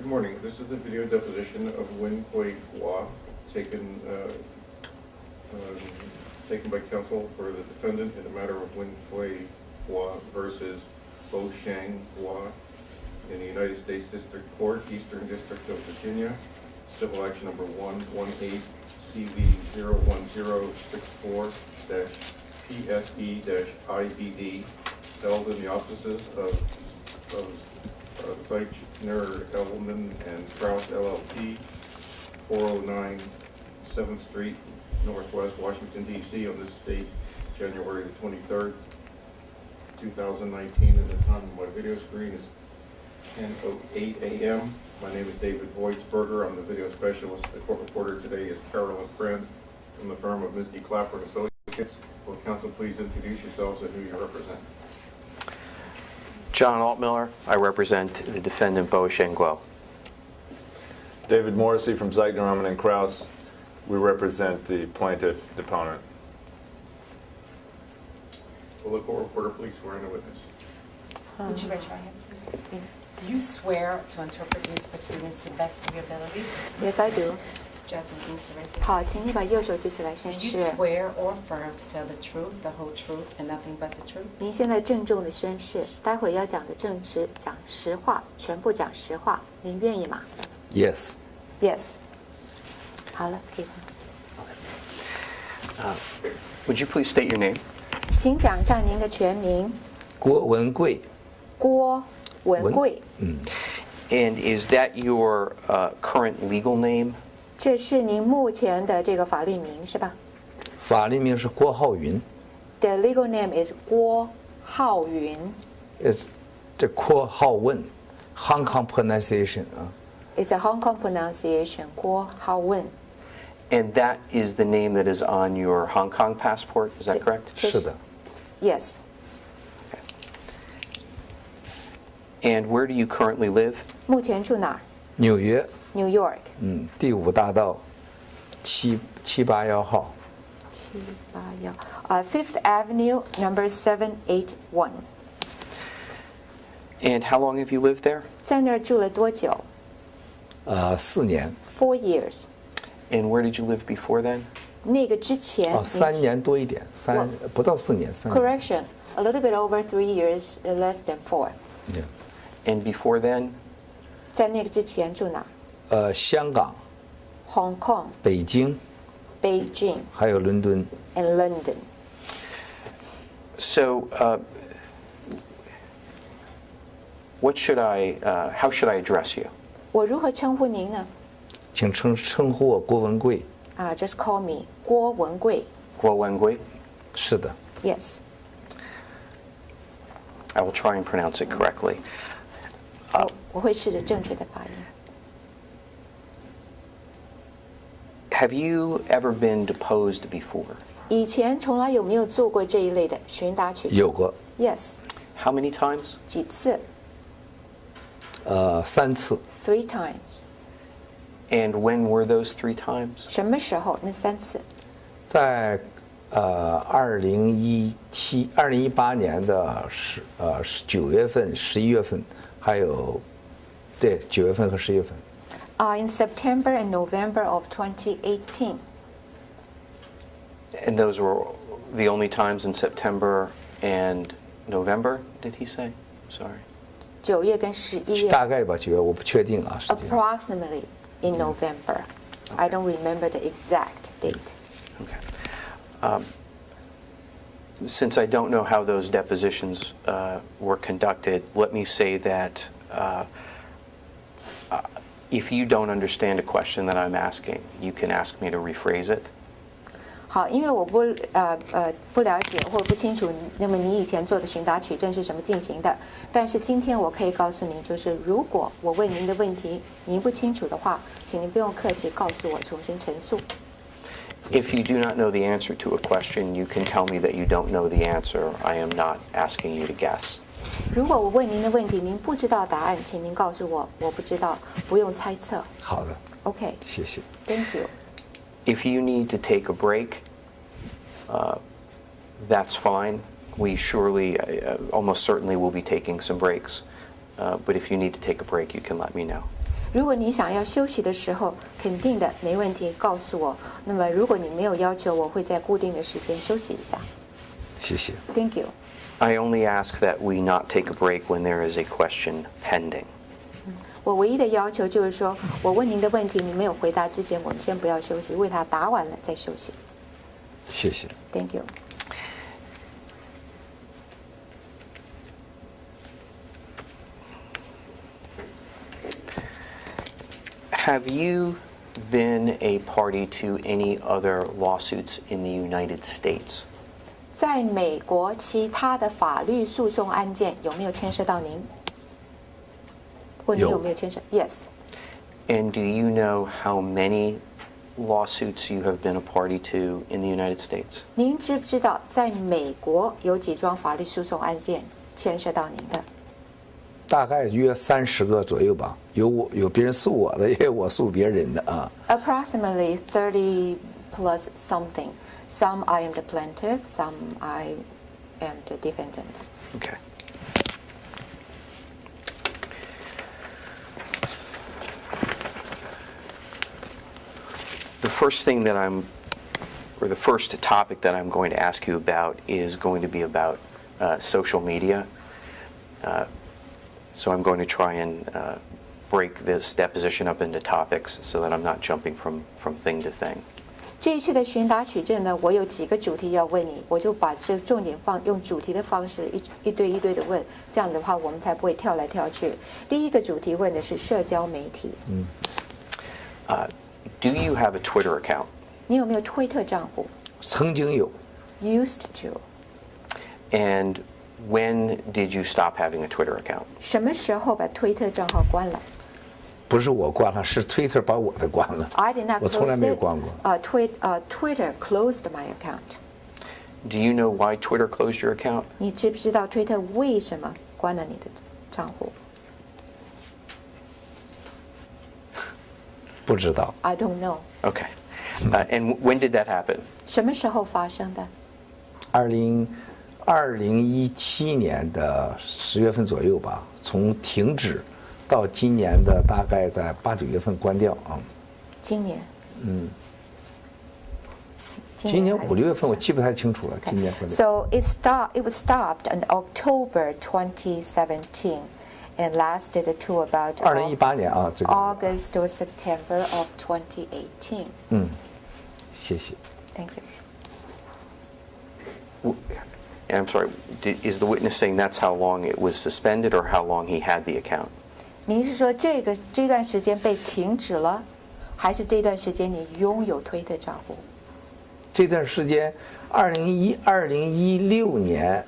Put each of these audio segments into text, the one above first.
morning. This is the video deposition of文贵Hua, taken by counsel for the defendant in the matter of文贵Hua versus Bo Shang Hua in the United States District Court, Eastern District of Virginia, civil action number 118 CV01064-PSE-IBD, held in the offices of Zeichner, Elman, and Krauss LLP, 409 7th Street, Northwest Washington, D.C. on this date, January the 23rd, 2019, and the time on my video screen is 10:08 a.m. My name is David Voigtsberger. I'm the video specialist. The court reporter today is Carolyn Friend from the firm of Ms. D. Clapper and Associates. Will counsel please introduce yourselves and who you represent? John Altmiller. I represent the defendant, Bo Shang Hua. David Morrissey from Zeichner, Elman, and Krauss. We represent the plaintiff deponent. Will the court reporter please swear in a witness? Would you raise your hand, please? Do you swear to interpret these proceedings to the best of your ability? Yes, I do. Justin, please raise your 好， hand. 请你把右手举起来宣 Do you 誓。 swear or affirm to tell the truth, the whole truth, and nothing but the truth? 您现在郑重的宣誓，待会要讲的证词讲实话，全部讲实话。您愿意吗 Yes. ？Yes。好了，可以看。 Would you please state your name? 请讲一下您的全名。郭文贵。郭文贵。And is that your current legal name? 这是您目前的这个法律名是吧法律名是郭浩云。 ？The legal name is 郭浩云。这郭浩问 ，Hong Kong pronunciation 啊。 It's a Hong Kong pronunciation. 郭浩问。 And that is the name that is on your Hong Kong passport, is that correct? 是的。 Yes. And where do you currently live? 目前住哪儿纽约， ？New York。第5大道781号。 781 Fifth Avenue, number 781。 And how long have you lived there? 在那儿住了多久4年。 ？4 years。 And where did you live before then? 那个之前3年多一点，不到4年，3年。 Correction, a little bit over 3 years, less than 4。 Yeah. And before then? 在那个之前住哪儿香港、 ？Hong Kong, 北京， Beijing, 还有伦敦。 and London. So, how should I address you? 我如何称呼您呢？请称呼我郭文贵。Just call me 郭文贵。Guo Wengui? 是的。 Yes. I will try and pronounce it correctly. 我会试着正确的发音。 Have you ever been deposed before? 以前从来有没有做过这一类的询答取证？有过。 Yes. How many times? 几次3次。 ？3 times. And when were those 3 times? 什么时候？那3次？在2018年的9月份、11月份，还有对9月份和10月份。In September and November of 2018. And those were the only times in September and November, did he say? Sorry. 9月跟11月。大概吧，9月我不确定啊，实际上。 Approximately in November. I don't remember the exact date. Okay. Since I don't know how those depositions were conducted, let me say that if you don't understand a question that I'm asking, you can ask me to rephrase it. 好，因为我不了解或不清楚，那么你以前做的询答取证是什么进行的？但是今天我可以告诉您，就是如果我问您的问题您不清楚的话，请您不用客气，告诉我重新陈述。 If you do not know the answer to a question, you can tell me that you don't know the answer. I am not asking you to guess. 如果我问您的问题您不知道答案，请您告诉我，我不知道，不用猜测。好的。 OK. 谢谢。 Thank you. If you need to take a break, that's fine. We surely, almost certainly will be taking some breaks. But if you need to take a break, you can let me know. 如果你想要休息的时候，肯定的没问题，告诉我。那么如果你没有要求，我会在固定的时间休息一下。谢谢。 Thank you。 I only ask that we not take a break when there is a question pending. 我唯一的要求就是说，我问您的问题，你没有回答之前，我们先不要休息，为他答完了再休息。谢谢。 Thank you。 Have you been a party to any other lawsuits in the United States? 在美国其他的法律诉讼案件有没有牵涉到您？或你有没有牵涉 ？Yes。 And do you know how many lawsuits you have been a party to in the United States? 您知不知道在美国有几桩法律诉讼案件牵涉到您的？大概约30个左右吧，有别人诉我的，也有我诉别人的啊。Approximately 30 plus something. Some I am the plaintiff, some I am the defendant. Okay. The first thing that the first topic that I'm going to ask you about is going to be about social media. So I'm going to try and break this deposition up into topics so that I'm not jumping from thing to thing. 这一次的询答取证呢，我有几个主题要问你，我就把这重点用主题的方式一堆一堆的问，这样的话我们才不会跳来跳去。第一个主题问的是社交媒体。Do you have a Twitter account? 你有没有推特账户曾经有， ？Used to。 And when did you stop having a Twitter account? 什么时候把推特账号关了不是我关了，是 Twitter 把我的关了。 ？I did not 我从来 close 没有 it. 关过。Twitter closed my account. Do you know why Twitter closed your account? 你知不知道推特为什么关了你的账户不知道。 ？I don't know. Okay. And when did that happen? 什么时候发生的？ 2017年的10月份左右吧，从停止到今年的大概在8、9月份关掉啊。今年。今年还是5、6月份我记不太清楚了。今年关掉。 So it was stopped in October 2017 and lasted to about 2018年啊，这个。 August or September of 2018. 谢谢。 Thank you. And I'm sorry, is the witness saying that's how long it was suspended or how long he had the account? 您是说这段时间被停止了，还是这段时间你拥有推特账户？这段时间，2016年、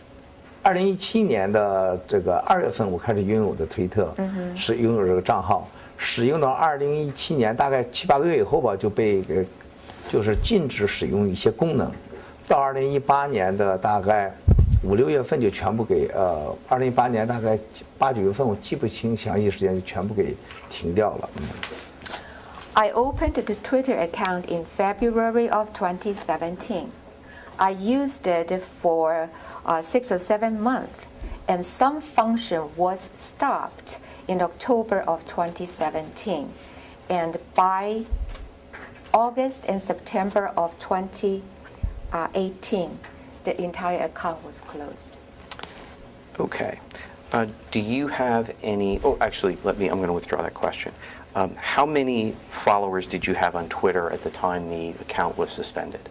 2017年的这个2月份，我开始拥有的推特，是拥有这个账号，使用到2017年大概7、8个月以后吧，就被就是禁止使用一些功能，到2018年的大概5、6月份就全部给2018年大概8、9月份我记不清详细时间，就全部给停掉了。I opened the Twitter account in February of 2017. I used it for 6 or 7 months, and some function was stopped in October of 2017. And by August and September of 2018, the entire account was closed. Okay. Do you have any, oh, actually, I'm going to withdraw that question. How many followers did you have on Twitter at the time the account was suspended?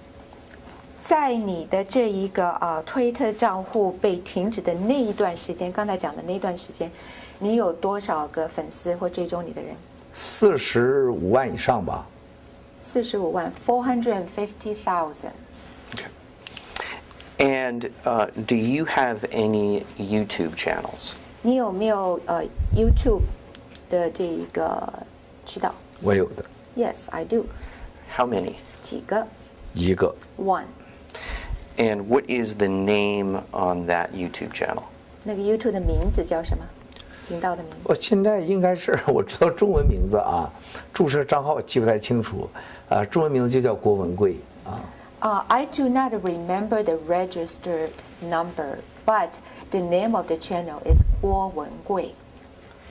在你的这一个推特账户被停止的那一段时间，刚才讲的那段时间，你有多少个粉丝或追踪你的人45万以上吧。 ？45万 ，450,000。 Okay. And do you have any YouTube channels? 你有没有YouTube 的这一个渠道我有的？Yes, I do. How many? 几个一个。 ？One. And what is the name on that YouTube channel? 那个 YouTube 的名字叫什么？频道的名字？我现在应该是我知道中文名字啊，注册账号记不太清楚，中文名字就叫郭文贵啊。I do not remember the registered number, but the name of the channel is 郭文贵。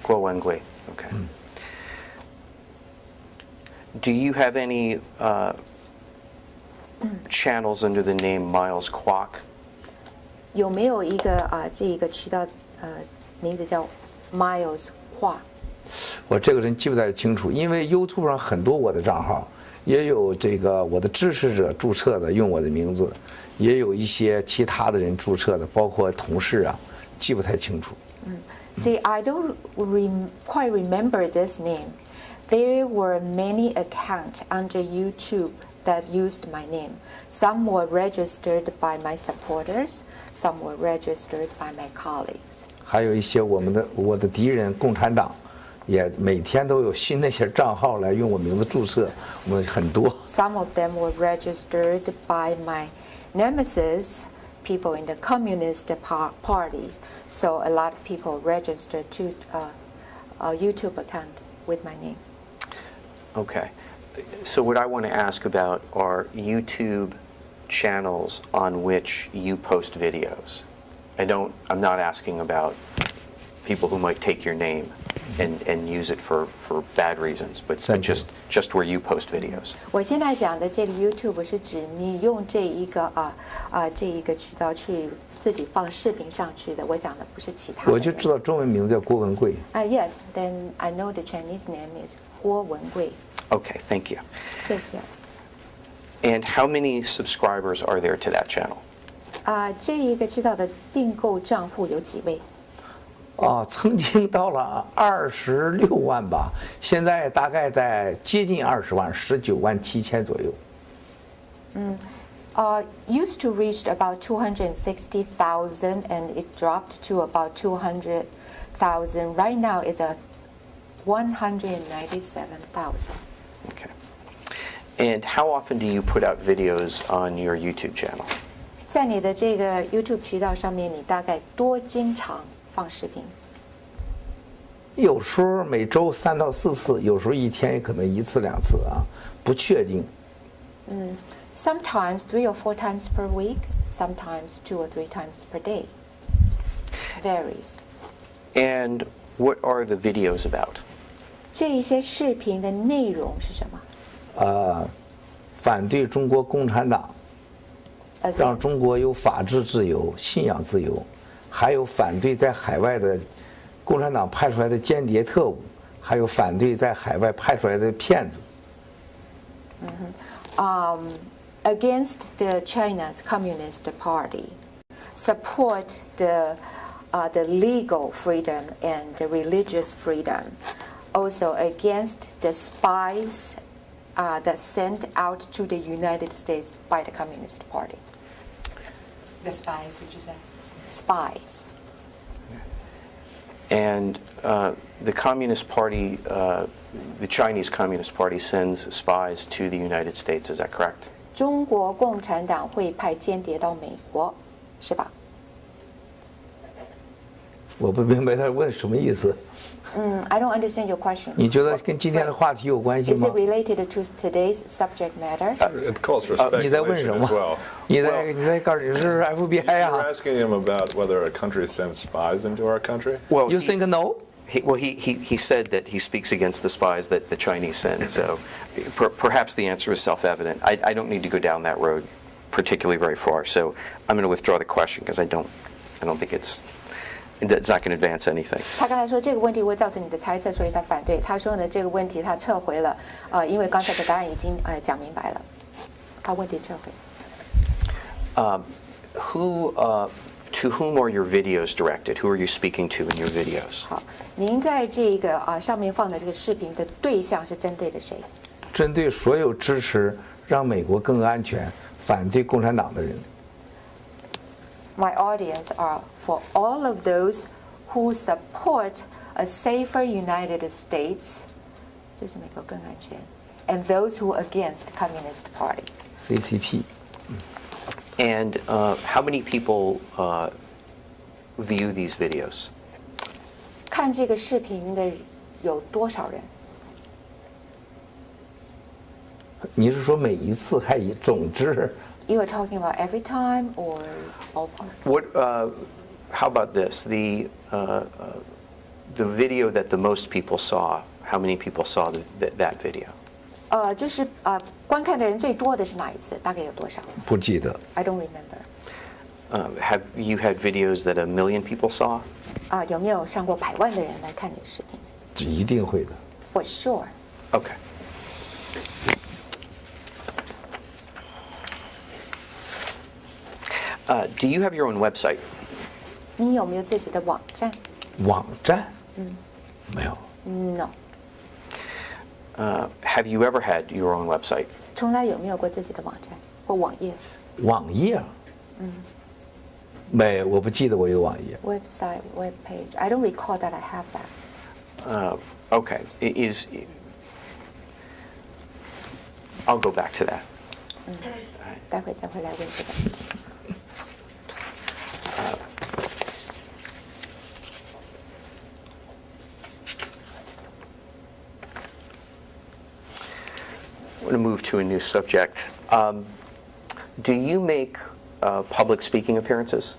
Guo Wengui. Okay. Do you have any channels under the name Miles Kwok? 有没有一个这一个渠道名字叫 Miles 画？我这个人记不太清楚，因为 YouTube 上很多我的账号，也有这个我的支持者注册的用我的名字，也有一些其他的人注册的，包括同事啊，记不太清楚。See, I don't quite remember this name. There were many accounts under YouTube that used my name. Some were registered by my supporters, some were registered by my colleagues. 还有一些我的敌人共产党，也每天都有新的一些账号来用我名字注册，我们很多。Some of them were registered by my nemesis, people in the communist parties. So a lot of people registered to a YouTube account with my name. Okay. So what I want to ask about are YouTube channels on which you post videos. I'm not asking about people who might take your name and use it for bad reasons, but just where you post videos. 我现在讲的这个 YouTube 是指你用这一个这一个渠道去自己放视频上去的。我讲的不是其他的。我就知道中文名字叫郭文贵。Yes, then I know the Chinese name is 郭文贵。Okay, thank you. 谢谢。And how many subscribers are there to that channel? 这一个渠道的订购账户有几位？曾经到了26万吧，现在大概在接近20万，19万7千左右。Used to reach about 260,000 and it dropped to about 200,000. Right now it's at 197,000. Okay. And how often do you put out videos on your YouTube channel? 在你的这个 YouTube 渠道上面，你大概多经常放视频？有时候每周3到4次，有时候一天也可能1次2次啊，不确定。Sometimes 3 or 4 times per week, sometimes 2 or 3 times per day. Varies. And what are the videos about? 这一些视频的内容是什么？反对中国共产党，让中国有法治自由、信仰自由，还有反对在海外的共产党派出来的间谍特务，还有反对在海外派出来的骗子。Against the China's Communist Party, support the legal freedom and the religious freedom. Also against the spies that sent out to the United States by the Communist Party. The spies, did you say? Spies. And the Communist Party, the Chinese Communist Party sends spies to the United States, is that correct? 中国共产党会派间谍到美国，是吧？我不明白他问什么意思。I don't understand your question. 你觉得跟今天的话题有关系 Is 吗 it？ related to today's subject matter? It calls for 你在问什 speculation 么 as well.？你在告诉你是 FBI You're 啊 asking him about whether a country sends spies into our country? Well,？You think no？ he said that he speaks against the spies that the Chinese send, so perhaps the answer is self-evident. I don't need to go down that road particularly very far, so I'm going to withdraw the question because I don't think it's not going to advance anything. 他刚才说这个问题会造成你的猜测，所以他反对。他说呢，这个问题他撤回了，因为刚才的答案已经讲明白了，他问题撤回。To whom are your videos directed? Who are you speaking to in your videos? 好，您在这个上面放的这个视频的对象是针对的谁？针对所有支持让美国更安全、反对共产党的人。My audience are for all of those who support a safer United States, 就是美国更安全 and those who are against communist parties. CCP。And how many people view these videos? 看这个视频的有多少人？你是说每一次还以总之？ You are talking about every time or ballpark? What? How about this? The video that the most people saw. How many people saw that video? 就是观看的人最多的是哪一次？大概有多少不记得。 ？I don't remember。 Have you had videos that 1 million people saw? 有没有上过100万的人来看你的视频一定会的。 ？For sure。 Okay. Do you have your own website? 你有没有自己的网站网站？没有。 ？No。 Have you ever had your own website? 从来有没有过自己的网站或网页网页？没，我不记得我有网页。 ？Website, web page. I don't recall that I have that. Okay. I'll go back to that. 待会再回来问这个。I'm going to move to a new subject. Do you make public speaking appearances?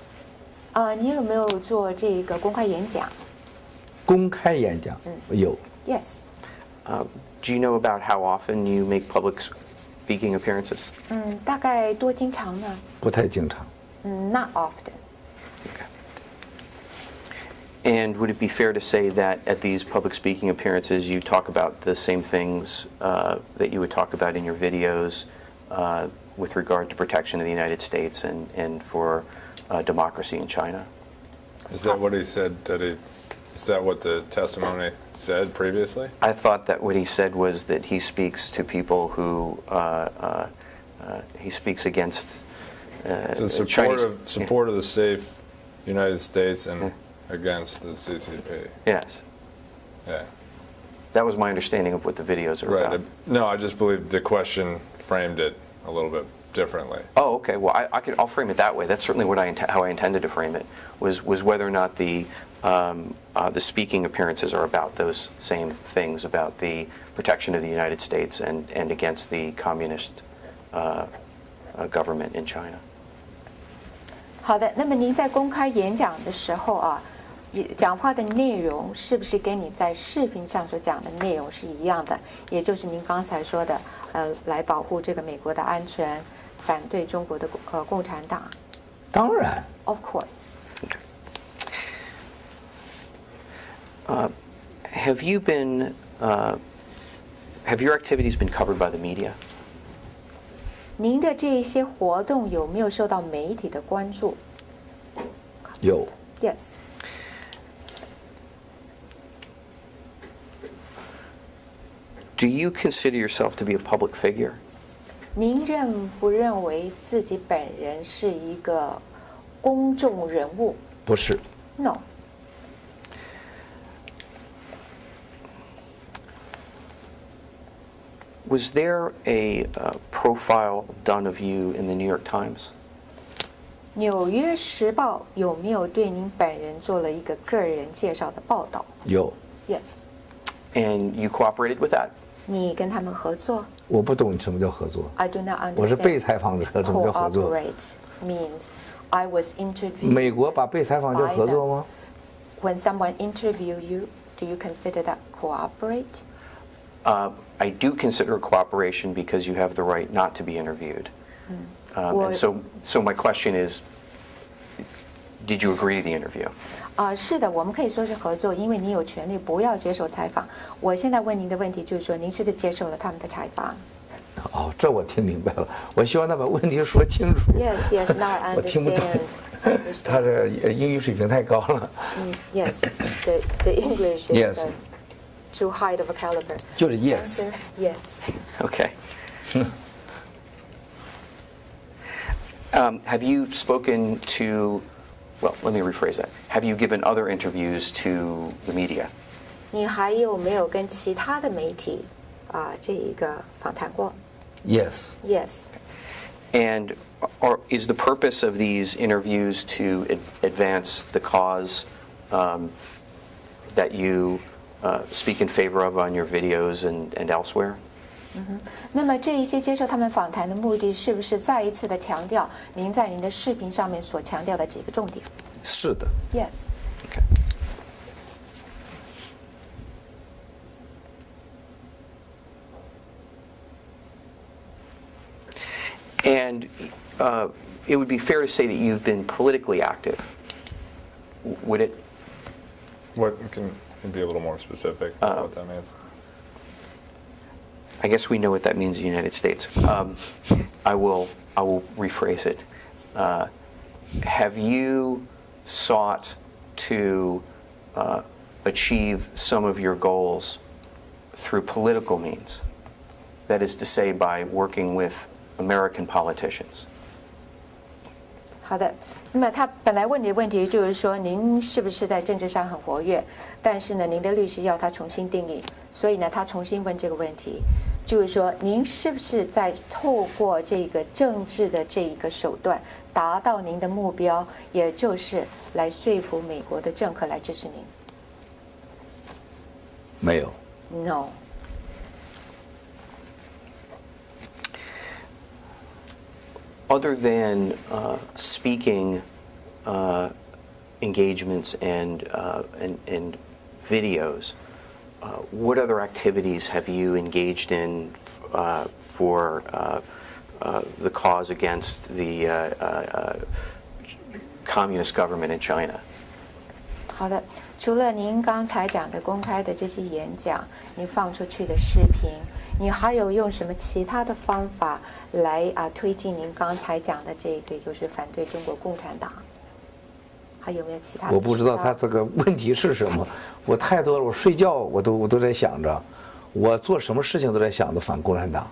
你有没有做这个公开演讲公开演讲有。 ？Yes。 Do you know about how often you make public speaking appearances? 大概多经常呢？不太经常。 Not often. Okay. And would it be fair to say that at these public speaking appearances you talk about the same things that you would talk about in your videos with regard to protection of the United States and for democracy in China? Is that what he said? Is that what the testimony said previously? I thought that what he said was that he speaks to people who he speaks against So support of the safe United States and against the CCP. Yes. Yeah. That was my understanding of what the videos are Right. about. No, I just believe the question framed it a little bit differently. Oh, okay. Well, I'll frame it that way. That's certainly what how I intended to frame it. Was whether or not the speaking appearances are about those same things, about the protection of the United States and against the communist government in China. 好的，那么您在公开演讲的时候讲话的内容是不是跟你在视频上所讲的内容是一样的？也就是您刚才说的，来保护这个美国的安全，反对中国的共产党。当然。 Of course. Have you been? Have your activities been covered by the media? 您的这一些活动有没有受到媒体的关注？有。 Yes. Do you consider yourself to be a public figure? 您认不认为自己本人是一个公众人物？不是。 No. Was there a profile done of you in the New York Times? 纽约时报有没有对您本人做了一个个人介绍的报道？有。 Yes. And you cooperated with that? 你跟他们合作？ 我不懂什么叫合作。 I do not understand. 我是被采访者，什么叫合作？ Cooperate means I was interviewed. 美国把被采访叫合作吗？ When someone interview you, do you consider that cooperate? I do consider cooperation because you have the right not to be interviewed. And so my question is, did you agree to the interview? 是的，我们可以说是合作，因为你有权利不要接受采访。我现在问您的问题就是说，您是不是接受了他们的采访？ 哦，这我听明白了。我希望他把问题说清楚。 Yes, yes, now I 我听不懂 understand. 他这英语水平太高了。Yes, the English is Yes. Too high of a caliber. 就是 yes。 Answer, yes. Okay. Have you spoken to, well, let me rephrase that. Have you given other interviews to the media? 你还有没有跟其他的媒体这一个访谈过 Yes.？Yes. And is the purpose of these interviews to advance the cause that you speak in favor of on your videos and elsewhere? 那么这一些接受他们访谈的目的，是不是再一次的强调您在您的视频上面所强调的几个重点是的。 ？Yes. Okay. it would be fair to say that you've been politically active. Would it? What can you be a little more specific about what that means? I guess we know what that means in the United States. I will rephrase it. Have you sought to achieve some of your goals through political means? That is to say, by working with American politicians. 好的，那么他本来问你的问题就是说，您是不是在政治上很活跃？但是呢，您的律师要他重新定义，所以呢，他重新问这个问题，就是说，您是不是在透过这个政治的这一个手段，达到您的目标，也就是来说服美国的政客来支持您？没有。No。Other than speaking engagements and videos, what other activities have you engaged in for the cause against the communist government in China? 好的，除了您刚才讲的公开的这些演讲，您放出去的视频，你还有用什么其他的方法来推进您刚才讲的这个，就是反对中国共产党？还有没有其他的？我不知道他这个问题是什么，我太多了，我睡觉我都在想着，我做什么事情都在想着反共产党，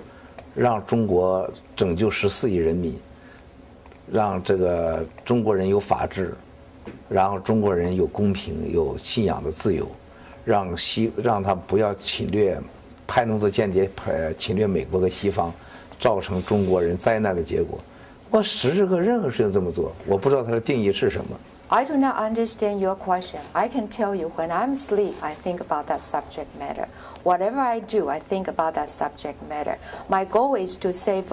让中国拯救14亿人民，让这个中国人有法治。然后中国人有公平、有信仰的自由，让他不要侵略，派那么多间谍侵略美国和西方，造成中国人灾难的结果。我时时刻任何事情这么做，我不知道它的定义是什么。I do not understand your question. I can tell you when I'm asleep, I think about that subject matter. Whatever I do, I think about that subject matter. My goal is to save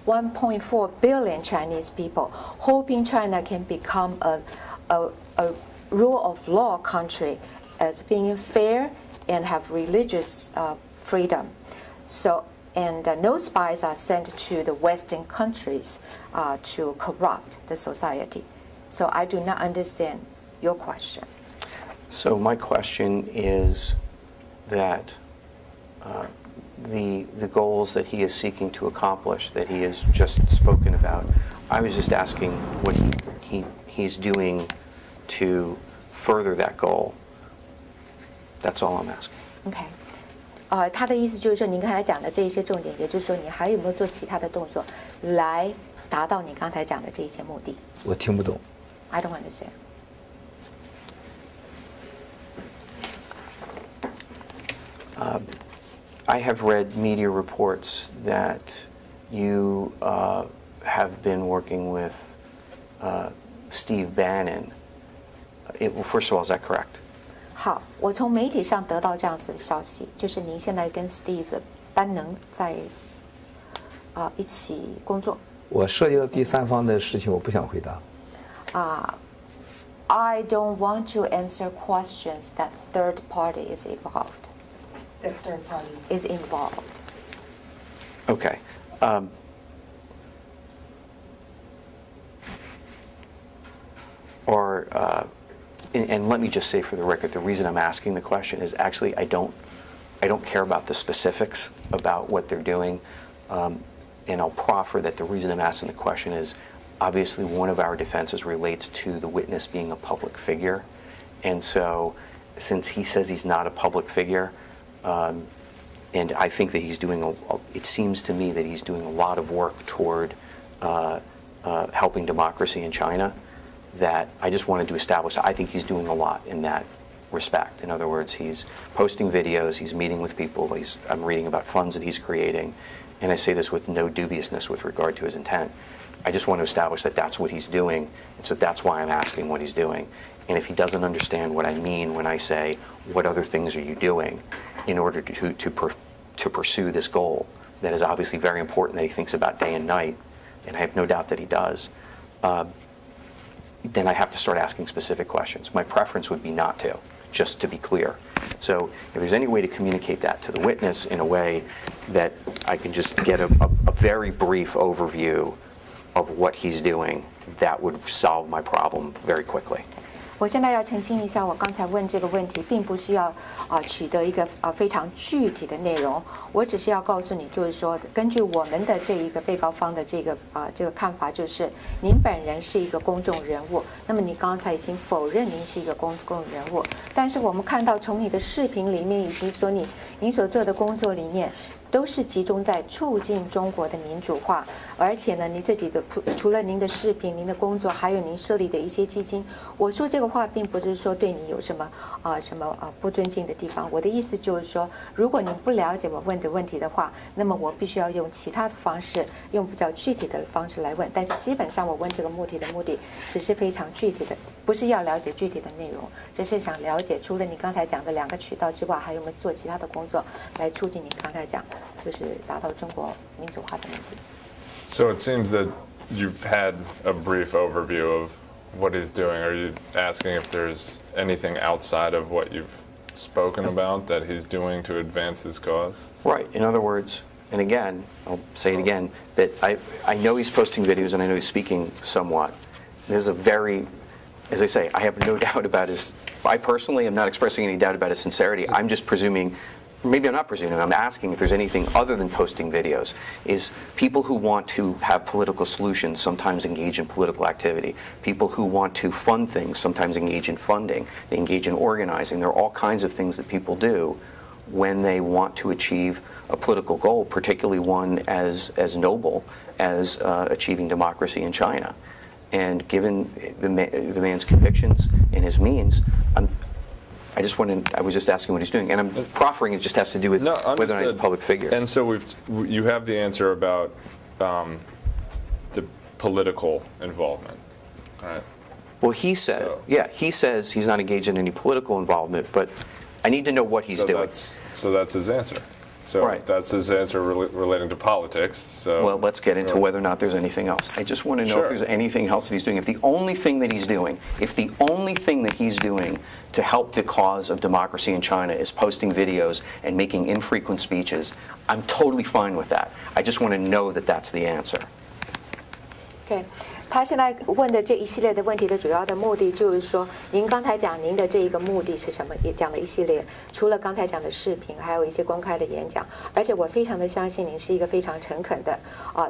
1.4 billion Chinese people, hoping China can become a rule of law country as being fair and have religious freedom. So, and no spies are sent to the Western countries to corrupt the society. So I do not understand your question. So my question is that the goals that he is seeking to accomplish, that he has just spoken about, I was just asking what he's doing to further that goal. That's all I'm asking. OK，他的意思就是说，您刚才讲的这一些重点，也就是说，你还有没有做其他的动作来达到你刚才讲的这一些目的？我听不懂。I don't understand. I have read media reports that you have been working with Steve Bannon. Well, first of all, is that correct? 好，我从媒体上得到这样子的消息，就是您现在跟 Steve 班能在一起工作。我涉及到第三方的事情，我不想回答。I don't want to answer questions that third party is involved. The third parties. Is involved. Okay. And let me just say for the record, the reason I'm asking the question is actually I don't care about the specifics about what they're doing, and I'll proffer that the reason I'm asking the question is obviously one of our defenses relates to the witness being a public figure, and so since he says he's not a public figure, and I think that he's doing, it seems to me that he's doing a lot of work toward helping democracy in China, that I just wanted to establish I think he's doing a lot in that respect. In other words, he's posting videos, he's meeting with people, I'm reading about funds that he's creating, and I say this with no dubiousness with regard to his intent. I just want to establish that that's what he's doing, and so that's why I'm asking what he's doing. And if he doesn't understand what I mean when I say, what other things are you doing in order to pursue this goal that is obviously very important that he thinks about day and night, and I have no doubt that he does, then I have to start asking specific questions. My preference would be not to, just to be clear. So if there's any way to communicate that to the witness in a way that I can just get a very brief overview of what he's doing, that would solve my problem very quickly. 我现在要澄清一下，我刚才问这个问题，并不是要取得一个非常具体的内容，我只是要告诉你，就是说，根据我们的这一个被告方的这个看法，就是您本人是一个公众人物，那么你刚才已经否认您是一个公众人物，但是我们看到从你的视频里面以及您所做的工作里面，都是集中在促进中国的民主化，而且呢，您自己的除了您的视频、您的工作，还有您设立的一些基金。我说这个话，并不是说对你有什么不尊敬的地方。我的意思就是说，如果您不了解我问的问题的话，那么我必须要用其他的方式，用比较具体的方式来问。但是基本上，我问这个目的只是非常具体的，不是要了解具体的内容，只是想了解除了你刚才讲的2个渠道之外，还有没有做其他的工作来促进你刚才讲。就是达到中国民主化的目的。So it seems that you've had a brief overview of what he's doing. Are you asking if there's anything outside of what you've spoken about that he's doing to advance his cause? Right. In other words, and again, I'll say it again, that I know he's posting videos and I know he's speaking somewhat. There's a very, as I say, I have no doubt about I personally am not expressing any doubt about his sincerity. I'm just presuming, maybe I'm not presuming, I'm asking if there's anything other than posting videos. Is people who want to have political solutions sometimes engage in political activity. People who want to fund things sometimes engage in funding. They engage in organizing. There are all kinds of things that people do when they want to achieve a political goal, particularly one as noble as achieving democracy in China. And given the man's convictions and his means, I was just asking what he's doing, and I'm proffering it just has to do with whether or not he's a public figure. And so you have the answer about the political involvement, right? Well, he said, he says he's not engaged in any political involvement, but I need to know what he's doing. So that's his answer. So right. That's his answer relating to politics. So well, let's get into whether or not there's anything else. I just want to know if there's anything else that he's doing. If the only thing that he's doing to help the cause of democracy in China is posting videos and making infrequent speeches, I'm totally fine with that. I just want to know that that's the answer. Okay. 他现在问的这一系列的问题的主要的目的就是说，您刚才讲您的这一个目的是什么，也讲了一系列，除了刚才讲的视频，还有一些公开的演讲，而且我非常的相信您是一个非常诚恳的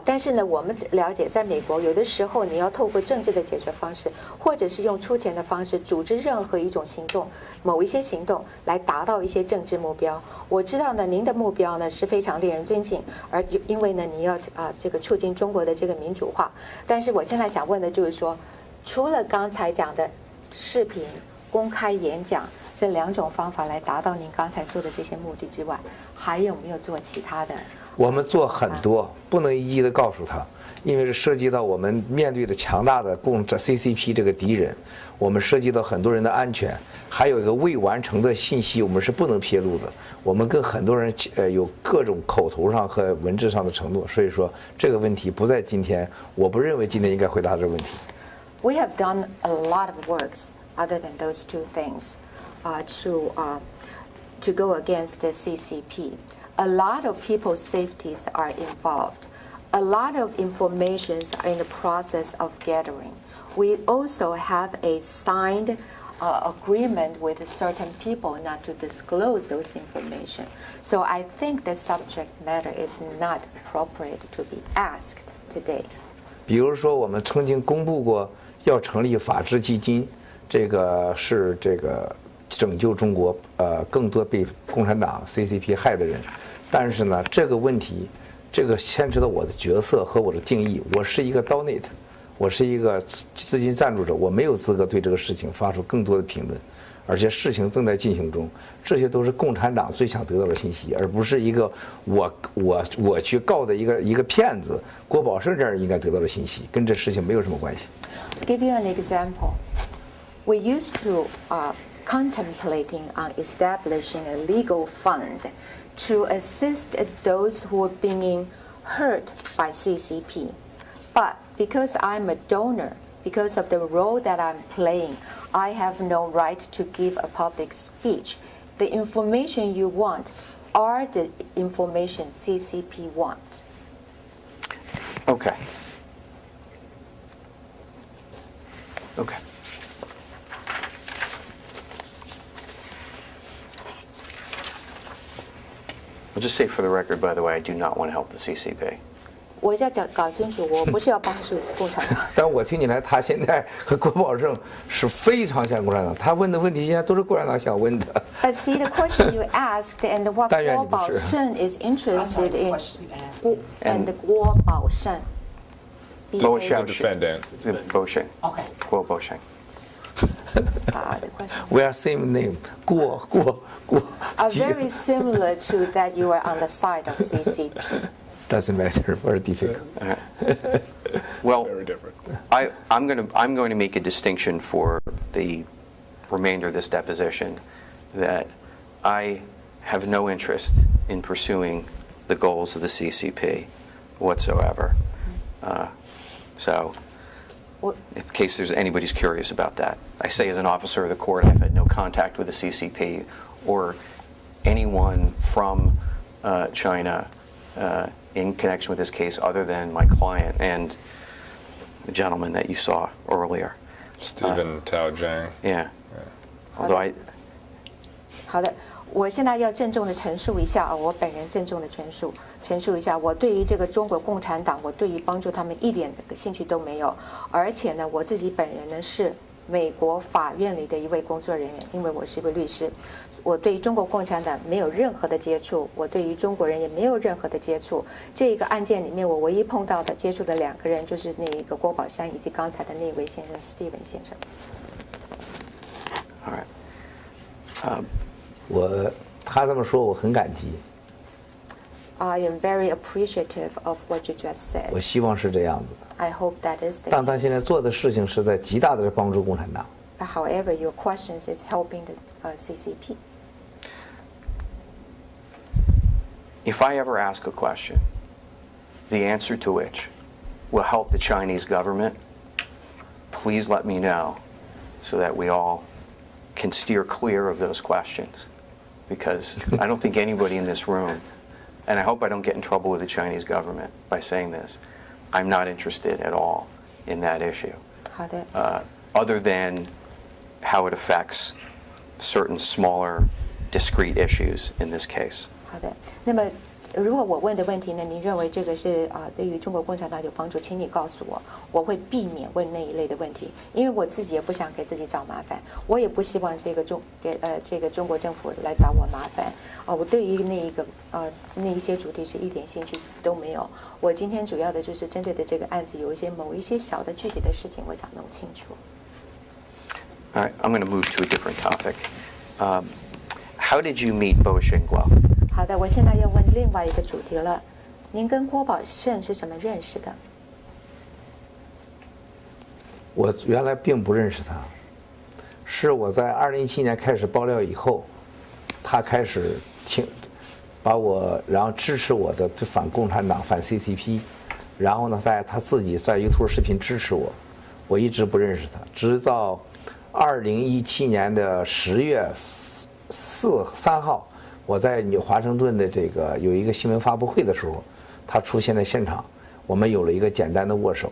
但是呢，我们了解在美国有的时候你要透过政治的解决方式，或者是用出钱的方式组织任何一种行动，某一些行动来达到一些政治目标。我知道呢，您的目标呢是非常令人尊敬，而因为呢你要这个促进中国的这个民主化，但是我现在想问的就是说，除了刚才讲的视频、公开演讲这2种方法来达到您刚才说的这些目的之外，还有没有做其他的？我们做很多，不能一一的告诉他，因为是涉及到我们面对的强大的CCP 这个敌人，我们涉及到很多人的安全，还有一个未完成的信息，我们是不能披露的。我们跟很多人有各种口头上和文字上的承诺，所以说这个问题不在今天，我不认为今天应该回答这个问题。We have done a lot of works other than those two things to go against the CCP. A lot of people's safeties are involved. A lot of informations are in the process of gathering. We also have a signed agreement with certain people not to disclose those information. So I think the subject matter is not appropriate to be asked today. 比如说，我们曾经公布过要成立法治基金，这个是这个拯救中国更多被共产党 CCP 害的人。但是呢，这个问题，这个牵扯到我的角色和我的定义。我是一个 donate， 我是一个资金赞助者，我没有资格对这个事情发出更多的评论。而且事情正在进行中，这些都是共产党最想得到的信息，而不是一个我去告的一个骗子郭宝胜这样应该得到的信息，跟这事情没有什么关系。Give you an example. We used to contemplating on establishing a legal fund to assist those who are being hurt by CCP. But because I'm a donor, because of the role that I'm playing, I have no right to give a public speech. The information you want are the information CCP want. Okay. Okay. I'll just say for the record, by the way, I do not want to help the CCP. 我要搞清楚，我不是要帮助共产党。但我听起来，他现在和郭宝胜是非常像共产党。他问的问题现在都是共产党想问的。But see the question you asked and what 但愿郭你不是。宝胜 is interested in Question you asked. and 郭宝胜。Bo The Xiao- defendant. Bo Sheng. Okay. Guo Bo Sheng. The question. We are same name，郭。Are very similar to that you are on the side of CCP. Doesn't matter. Very difficult. Well, Very different. I'm going to make a distinction for the remainder of this deposition that I have no interest in pursuing the goals of the CCP whatsoever. So, in case there's anybody's curious about that, I say as an officer of the court, I've had no contact with the CCP or anyone from China in connection with this case other than my client and the gentleman that you saw earlier. Stephen Tao Jiang. Yeah. Although I, 好的，我现在要郑重的陈述一下啊，我本人郑重的陈述一下，我对于这个中国共产党，我对于帮助他们一点的兴趣都没有，而且呢，我自己本人呢是美国法院里的一位工作人员，因为我是一位律师，我对于中国共产党没有任何的接触，我对于中国人也没有任何的接触。这个案件里面，我唯一碰到的接触的两个人就是那一个郭宝山以及刚才的那位先生 Steven 先生。all right. 他这么说，我很感激。 I am very appreciative of what you just said. 我希望是这样子。 I hope that is the 但他现在 case. 做的事情是在极大的帮助共产党。 But however, your questions is helping the CCP. If I ever ask a question, the answer to which will help the Chinese government, please let me know so that we all can steer clear of those questions. Because I don't think anybody in this room, and I hope I don't get in trouble with the Chinese government by saying this, I'm not interested at all in that issue. 好的。 Other than how it affects certain smaller, discrete issues in this case. 好的。那么，如果我问的问题呢，您认为这个是对于中国共产党有帮助，请你告诉我，我会避免问那一类的问题，因为我自己也不想给自己找麻烦，我也不希望这个中国政府来找我麻烦。我对于那一些主题是一点兴趣都没有。我今天主要的就是针对的这个案子有某一些小的具体的事情，我想弄清楚。 All right, I'm going to move to a different topic. How did you meet Bo Xingguo? 好的，我现在要问另外一个主题了。您跟郭宝胜是怎么认识的？我原来并不认识他，是我在2017年开始爆料以后，他开始把我，然后支持我的反共产党、反 CCP， 然后呢，他自己在 YouTube 视频支持我，我一直不认识他，直到2017年的10月3号。 我在华盛顿的这个有一个新闻发布会的时候，他出现在现场，我们有了一个简单的握手。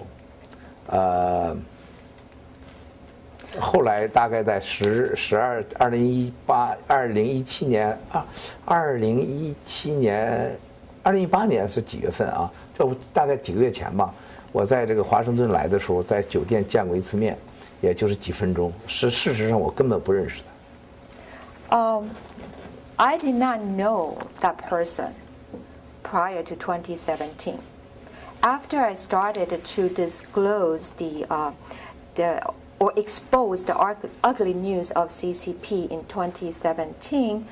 后来大概在2018年是几月份啊？这大概几个月前吧。我在这个华盛顿来的时候，在酒店见过一次面，也就是几分钟。事实上我根本不认识他。I did not know that person prior to 2017. After I started to disclose or expose the ugly news of CCP in 2017,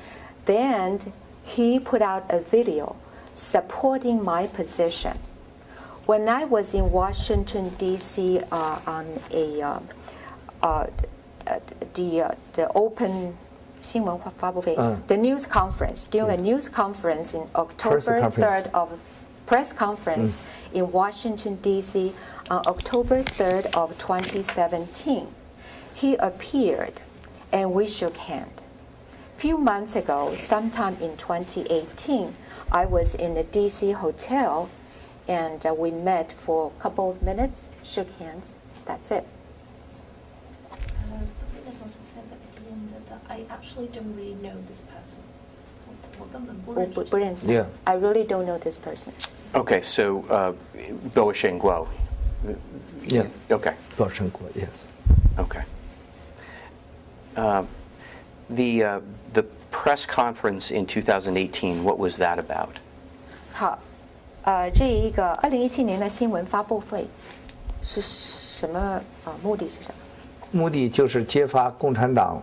then he put out a video supporting my position. When I was in Washington D.C. On the open 新闻发布会 the news conference, during a news conference in October 3rd of press conference in Washington D.C. on October 3rd of 2017. He appeared and we shook hands. Few months ago, sometime in 2018, I was in a D.C. hotel and we met for a couple of minutes, shook hands. That's it. The witness also said that at the end that I actually don't really know this person. 我根本不认识。不认识。 Yeah. I really don't know this person. Okay, so Boasheng Guo. Yeah. Okay. 到成果 yes. Okay. The press conference in 2018, what was that about? 好，这一个2017年的新闻发布会是什么？目的是什么？目的就是揭发共产党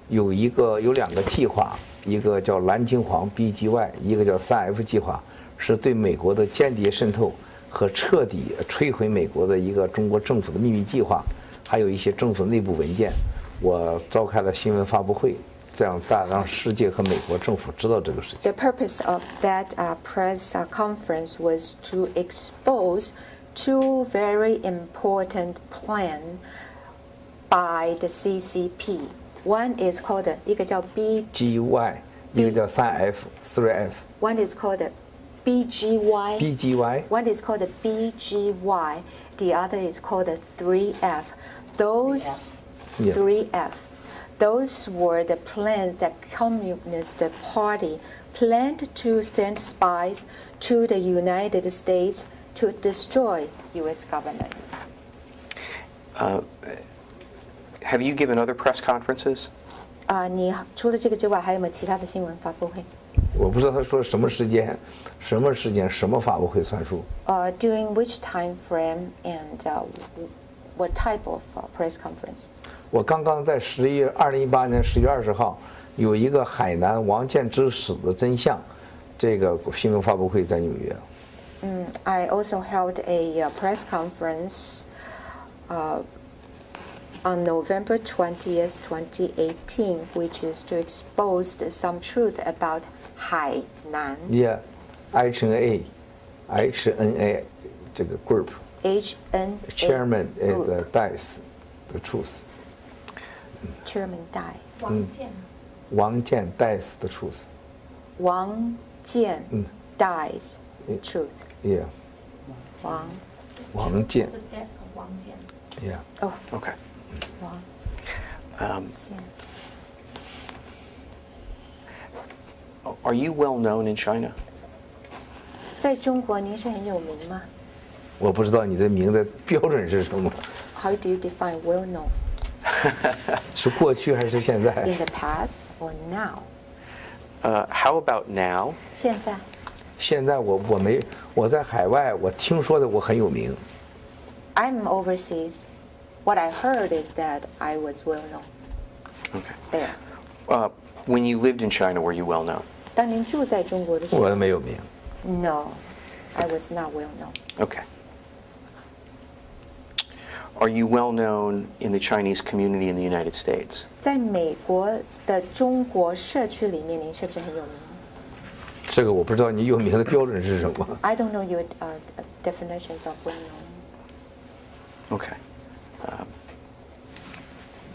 有两个计划，一个叫蓝金黄 BGY， 一个叫3F 计划，是对美国的间谍渗透和彻底摧毁美国的一个中国政府的秘密计划，还有一些政府内部文件。我召开了新闻发布会，这样让世界和美国政府知道这个事情。 The purpose of that press conference was to expose two very important plans by the CCP. One is called 一个叫 GY， 一个叫3F。 One is called BGY. BGY。 One is called BGY. The other is called 3F. Those Yeah. 3F. Those were the plans that Communist Party planned to send spies to the United States to destroy U.S. government. Have you given other press conferences? 你除了这个之外，还有没有其他的新闻发布会？我不知道他说什么时间、什么发布会算数。 During which time frame and what type of press conference? 我刚刚在2018年10月20号有一个海南王建之死的真相这个新闻发布会在纽约。I also held a press conference on November 20th, 2018, which is to expose some truth about Hainan. Yeah, HNA 这个 group. HNA Chairman is group. Dice the truth. Chairman Dai. 王建。王建 Dice the truth. Wang Jian dies truth. Yeah, 王建 The death of 王建。 Yeah. Oh, Okay. Wang Jian. Are you well known in China? 在中国您是很有名吗？我不知道你的名的标准是什么， How do you define well known? 是过去还是现在 In the past or now? How about now? 现在现在我在海外，我听说的我很有名。 I'm overseas. What I heard is that I was well known Okay. there. When you lived in China, were you well known? 当您住在中国的时候我没有名。 No, I was not well known. Okay. Are you well known in the Chinese community in the United States? 在美国的中国社区里面，您是不是很有名？这个我不知道你有名的标准是什么。 I don't know your definitions of well known. Okay.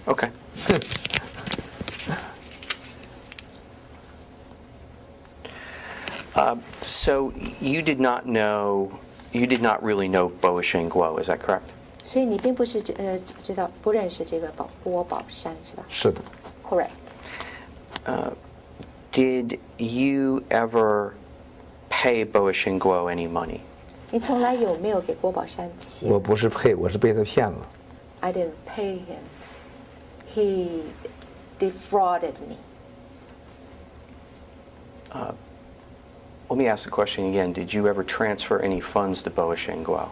Okay. So you did not really know Boasheng Guo, is that correct? 所以你并不是不认识这个郭宝山是吧是的， ？Correct. Did you ever pay Boasheng Guo any money? 你从来有没有给郭宝山钱我不是配，我是被他骗了。 ？I didn't pay him. He defrauded me. Let me ask the question again. Did you ever transfer any funds to Boasheng Guo?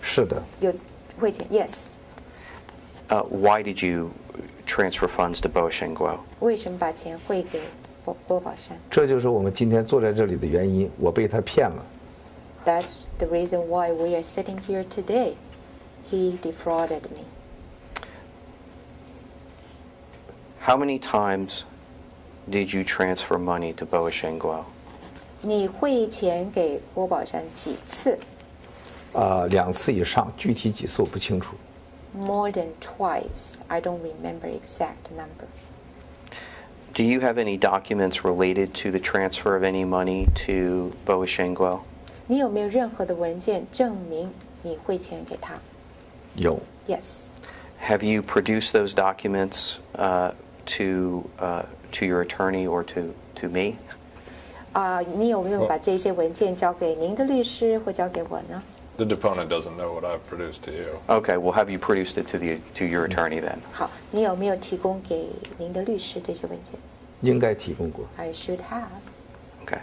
是的，有汇钱 ？Yes. Why did you transfer funds to Boasheng Guo? 为什么把钱汇给郭宝山这就是我们今天坐在这里的原因。我被他骗了。 ？That's the reason why we are sitting here today. He defrauded me. How many times did you transfer money to Boasheng Guo? 你汇钱给郭宝山几次2次以上，具体几次我不清楚。 ？More than twice. I don't remember exact number. Do you have any documents related to the transfer of any money to Boasheng Guo? 你有没有任何的文件证明你汇钱给他有。 ？Yes. Have you produced those documents to your attorney or to me? 你有没有把这些文件交给您的律师或交给我呢？ The deponent doesn't know what I've produced to you. Okay, well, have you produced it to your attorney then? 好，你有没有提供给您的律师这些文件应该提供过。 ？I should have. Okay.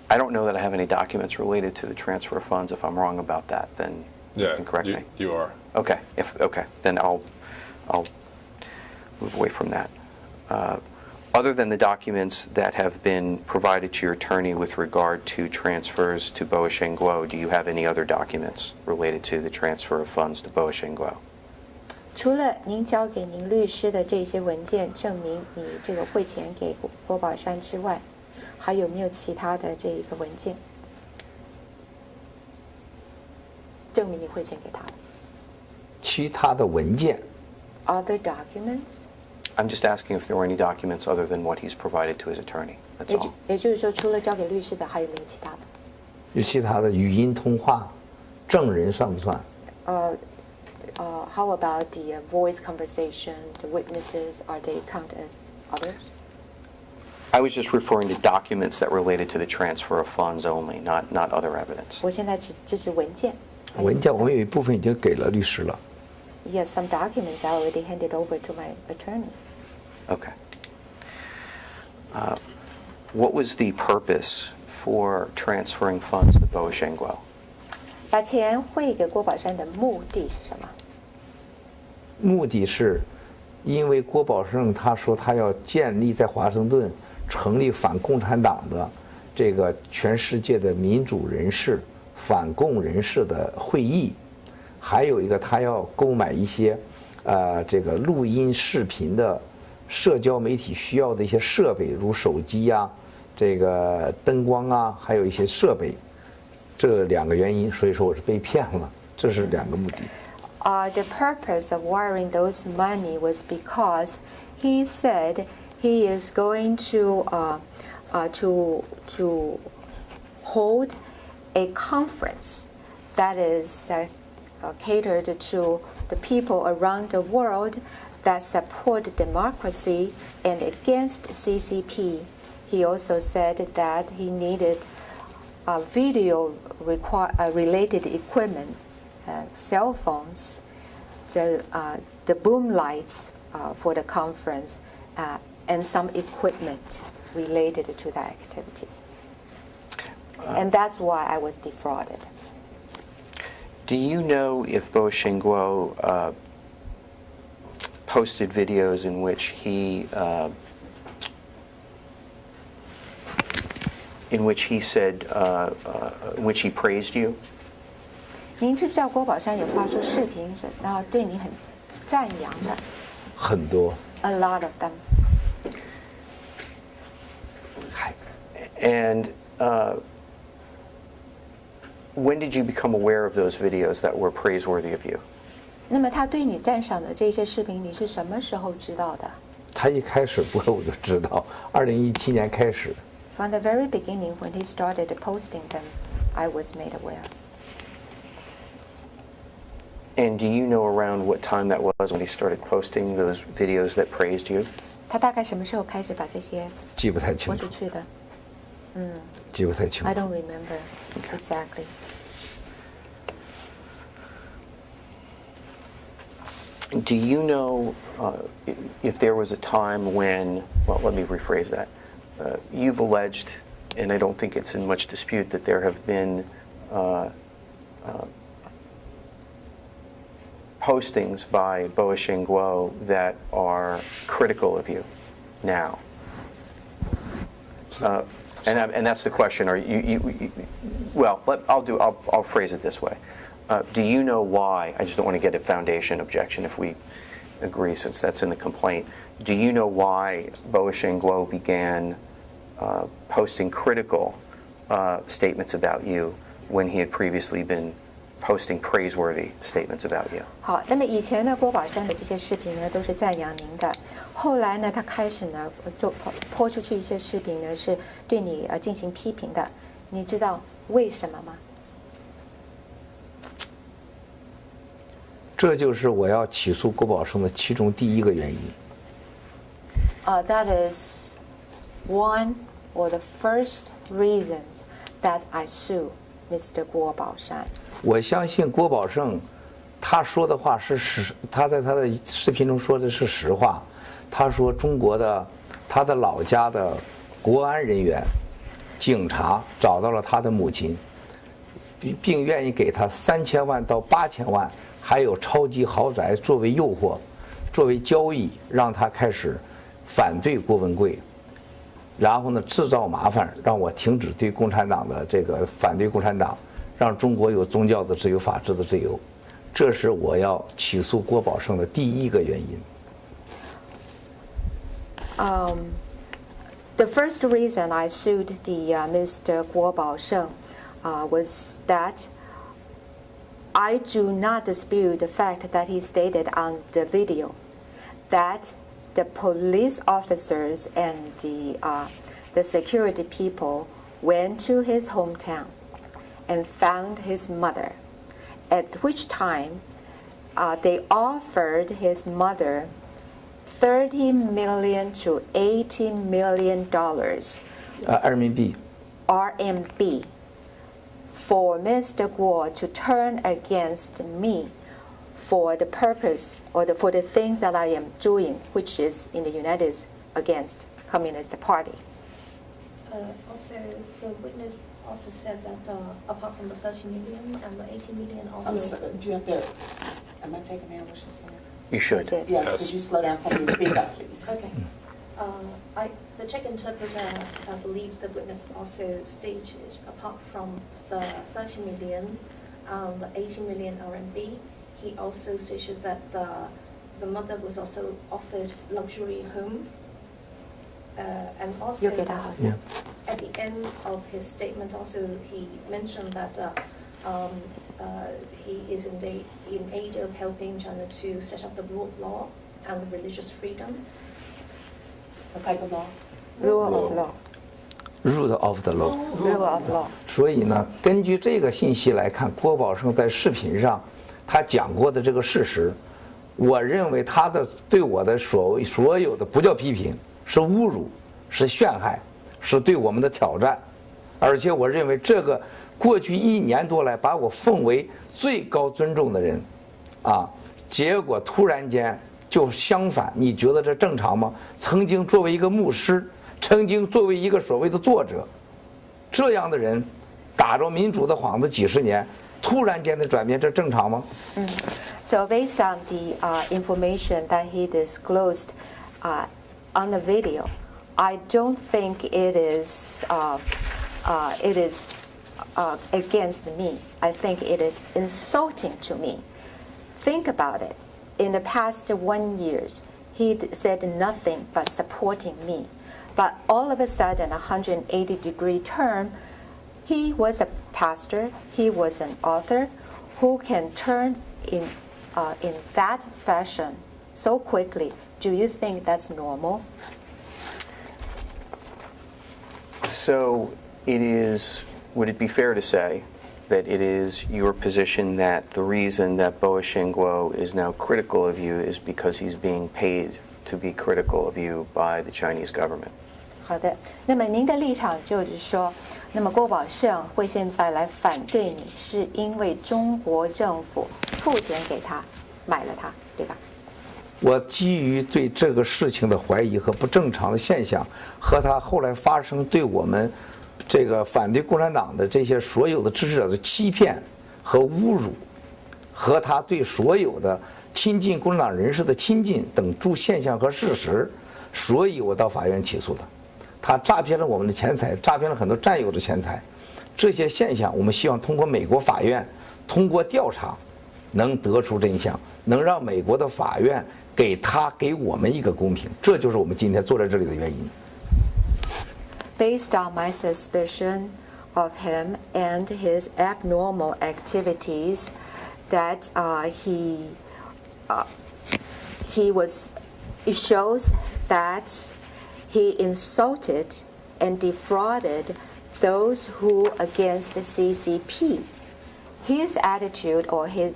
I don't know that I have any documents related to the transfer of funds. If I'm wrong about that, then you Yeah, can correct me. you are. Okay. Okay, then I'll move away from that. Other than the documents that have been provided to your attorney with regard to transfers to Boish and Guo, do you have any other documents related to the transfer of funds to Boish and Guo? 除了您交给您律师的这些文件证明你这个汇钱给郭宝山之外，还有没有其他的这一个文件证明你汇钱给他其他的文件， ？Other documents？ I'm just asking if there were any documents other than what he's provided to his attorney. That's all. 也就是说，除了交给律师的，还有没有其他的？有其他的语音通话，证人算不算？ How about the voice conversation, the witnesses, are they count as others? I was just referring to documents that related to the transfer of funds only, not other evidence. 我现在只是文件。文件我们有一部分已经给了律师了。 Yes, some documents I already handed over to my attorney. Okay. What was the purpose for transferring funds to Boish and Guo? 把钱汇给郭宝山的目的是什么？目的是，因为郭宝胜他说他要建立在华盛顿成立反共产党的这个全世界的民主人士、反共人士的会议，还有一个他要购买一些这个录音视频的社交媒体需要的一些设备，如手机啊、这个灯光啊，还有一些设备。这两个原因，所以说我是被骗了，这是两个目的。The purpose of wiring those money was because he said he is going to hold a conference that is catered to the people around the world that support democracy and against CCP. He also said that he needed video related equipment, cell phones, the boom lights for the conference, and some equipment related to that activity. And that's why I was defrauded. Do you know if Boish and Guo posted videos in which he said, in which he praised you? 您知不知道郭宝山有发出视频，然后对你很赞扬的很多。 ？A lot of them. And when did you become aware of those videos that were praiseworthy of you? 那么他对你赞赏的这些视频，你是什么时候知道的？他一开始播我就知道，2017年开始。 From the very beginning, when he started posting them, I was made aware. And do you know around what time that was when he started posting those videos that praised you? 他大概什么时候开始把这些记不太清楚播出，去的记不太清？I 楚。 don't remember exactly. Do you know if there was a time when, well, let me rephrase that. You've alleged, and I don't think it's in much dispute, that there have been postings by Boish and Guo that are critical of you now. And that's the question. Are well, I'll phrase it this way. Do you know why? I just don't want to get a foundation objection if we agree, since that's in the complaint. Do you know why Boish and Guo began posting critical statements about you when he had previously been posting praiseworthy statements about you. 好，那么以前呢，郭宝胜的这些视频呢都是赞扬您的，后来呢，他开始呢就泼出去一些视频呢是对你进行批评的，你知道为什么吗？这就是我要起诉郭宝胜的其中第一个原因。That is one or the first reasons that I sue Mr. 郭宝胜。我相信郭宝胜，他说的话是实，他在他的视频中说的是实话。他说中国的他的老家的国安人员、警察找到了他的母亲，并愿意给他3000万到8000万，还有超级豪宅作为诱惑，作为交易，让他开始反对郭文贵，然后呢制造麻烦，让我停止对共产党的这个反对共产党。让中国有宗教的自由、法治的自由，这是我要起诉郭宝胜的第一个原因。The first reason I sued the Mr. 郭宝胜was that I do not dispute the fact that he stated on the video that the police officers and the security people went to his hometown and found his mother, at which time they offered his mother $30 million to $80 million 人民币 RMB for Mr. Guo to turn against me for the purpose or for the things that I am doing, which is in the United States against Communist Party. Also, the witness also said that apart from the 30 million and the 80 million also... I'm sorry, do you have to... Am I taking down what she's saying? You should. Yes. Yes, could you slow down for me and speak up, please? Okay. The Czech interpreter, I believe the witness also stated, apart from the 30 million and the 80 million RMB, he also stated that the mother was also offered luxury home. And also at the end of his statement also he mentioned that he is in aid of helping China to set up the rule of law and religious freedom. What type of law? Rule of law. Rule of the law. Rule of law. 所以呢，根据这个信息来看，郭宝胜在视频上他讲过的这个事实，我认为他的对我的所有的不叫批评。是侮辱，是陷害，是对我们的挑战，而且我认为这个过去1年多来把我奉为最高尊重的人，结果突然间就相反，你觉得这正常吗？曾经作为一个牧师，曾经作为一个所谓的作者，这样的人打着民主的幌子几十年，突然间的转变，这正常吗？So based on the information that he disclosed on the video, I don't think it is against me. I think it is insulting to me. Think about it. In the past 1 year, he said nothing but supporting me. But all of a sudden, a 180-degree turn, he was a pastor, he was an author, who can turn in that fashion so quickly. Do you think that's normal? So would it be fair to say that it is your position that the reason that Bo Xingguo is now critical of you is because he's being paid to be critical of you by the Chinese government? 好的，那么您的立场就是说，那么郭宝胜会现在来反对你，是因为中国政府付钱给他，买了他，对吧？我基于对这个事情的怀疑和不正常的现象，和他后来发生对我们这个反对共产党的这些所有的支持者的欺骗和侮辱，和他对所有的亲近共产党人士的亲近等诸现象和事实，所以我到法院起诉他。他诈骗了我们的钱财，诈骗了很多战友的钱财，这些现象我们希望通过美国法院通过调查能得出真相，能让美国的法院给我们一个公平，这就是我们今天坐在这里的原因。Based on my suspicion of him and his abnormal activities that it shows that he insulted and defrauded those who against the CCP. His attitude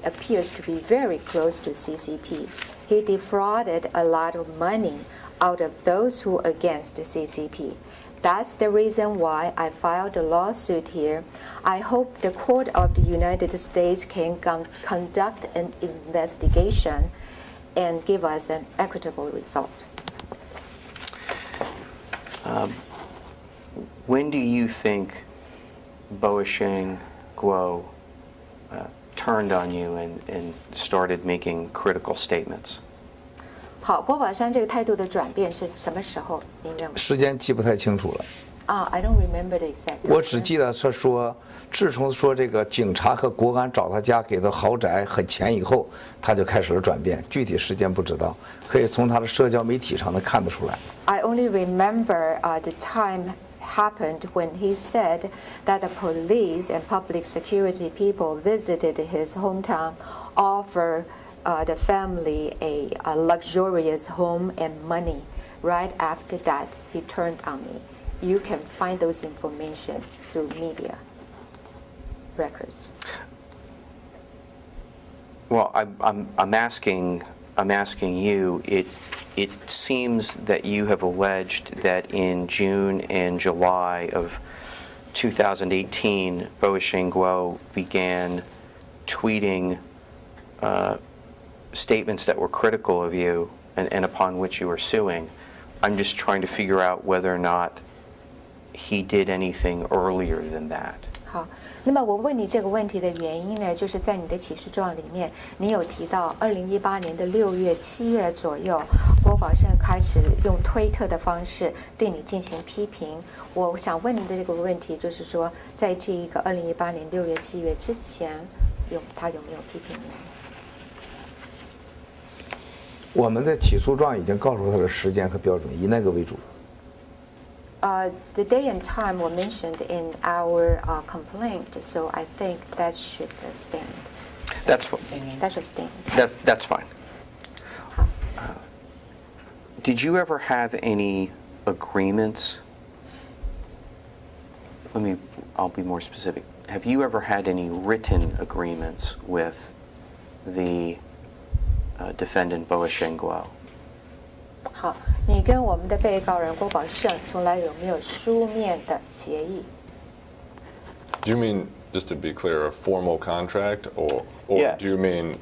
appears to be very close to CCP. He defrauded a lot of money out of those who against the CCP. That's the reason why I filed a lawsuit here. I hope the Court of the United States can conduct an investigation and give us an equitable result. When do you think Boisheng Guo turned on you and started making critical statements? 好，郭宝山这个态度的转变是什么时候？您认为？时间记不太清楚了。I don't remember the exact. 我只记得说，自从说这个警察和国安找他家给他豪宅和钱以后，他就开始了转变。具体时间不知道，可以从他的社交媒体上能看得出来。I only remember the time happened when he said that the police and public security people visited his hometown, offer the family a luxurious home and money. Right after that, he turned on me. You can find those information through media records. Well, I'm asking you. It seems that you have alleged that in June and July of 2018, Boisheng Guo began tweeting statements that were critical of you and upon which you were suing. I'm just trying to figure out whether or not he did anything earlier than that. 好，那么我问你这个问题的原因呢，就是在你的起诉状里面，你有提到2018年的6月、7月左右，郭宝胜开始用推特的方式对你进行批评。我想问你的这个问题，就是说，在这一个2018年6月、7月之前，他有没有批评你？我们的起诉状已经告诉他的时间和标准，以那个为主。The day and time were mentioned in our complaint, so I think that should stand. That's fine. That should stand. That's fine. Did you ever have any agreements? I'll be more specific. Have you ever had any written agreements with the defendant Boisheng Guo? 好，你跟我们的被告人郭宝胜从来有没有书面的协议？ Do you mean, just to be clear, a formal contract, or Yes. do you mean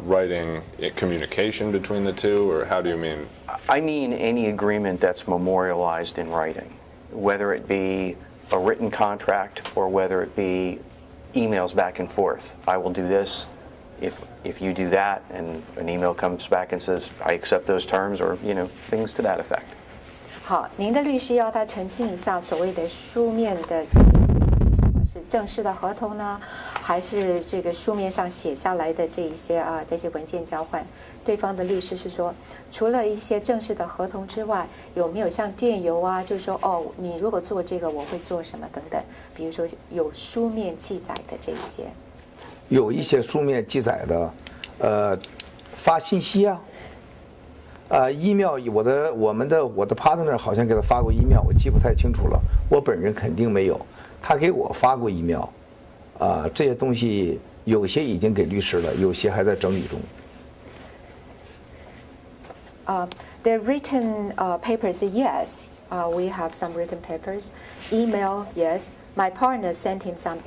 writing communication between the two, or how do you mean? I mean any agreement that's memorialized in writing, whether it be a written contract or whether it be emails back and forth. I will do this if you do that, and an email comes back and says, I accept those terms, or, things to that effect. 好，您的律师要他澄清一下，所谓的书面的协议是什么？是正式的合同呢，还是这个书面上写下来的这些文件交换？对方的律师是说，除了一些正式的合同之外，有没有像电邮啊，就是说你如果做这个，我会做什么等等，比如说有书面记载的这一些。有一些书面记载的，发信息啊，email， 我的 partner 好像给他发过 email， 我记不太清楚了，我本人肯定没有，他给我发过 email， 这些东西有些已经给律师了，有些还在整理中。The written papers, yes, we have some written papers. Email, yes. My partner sent him some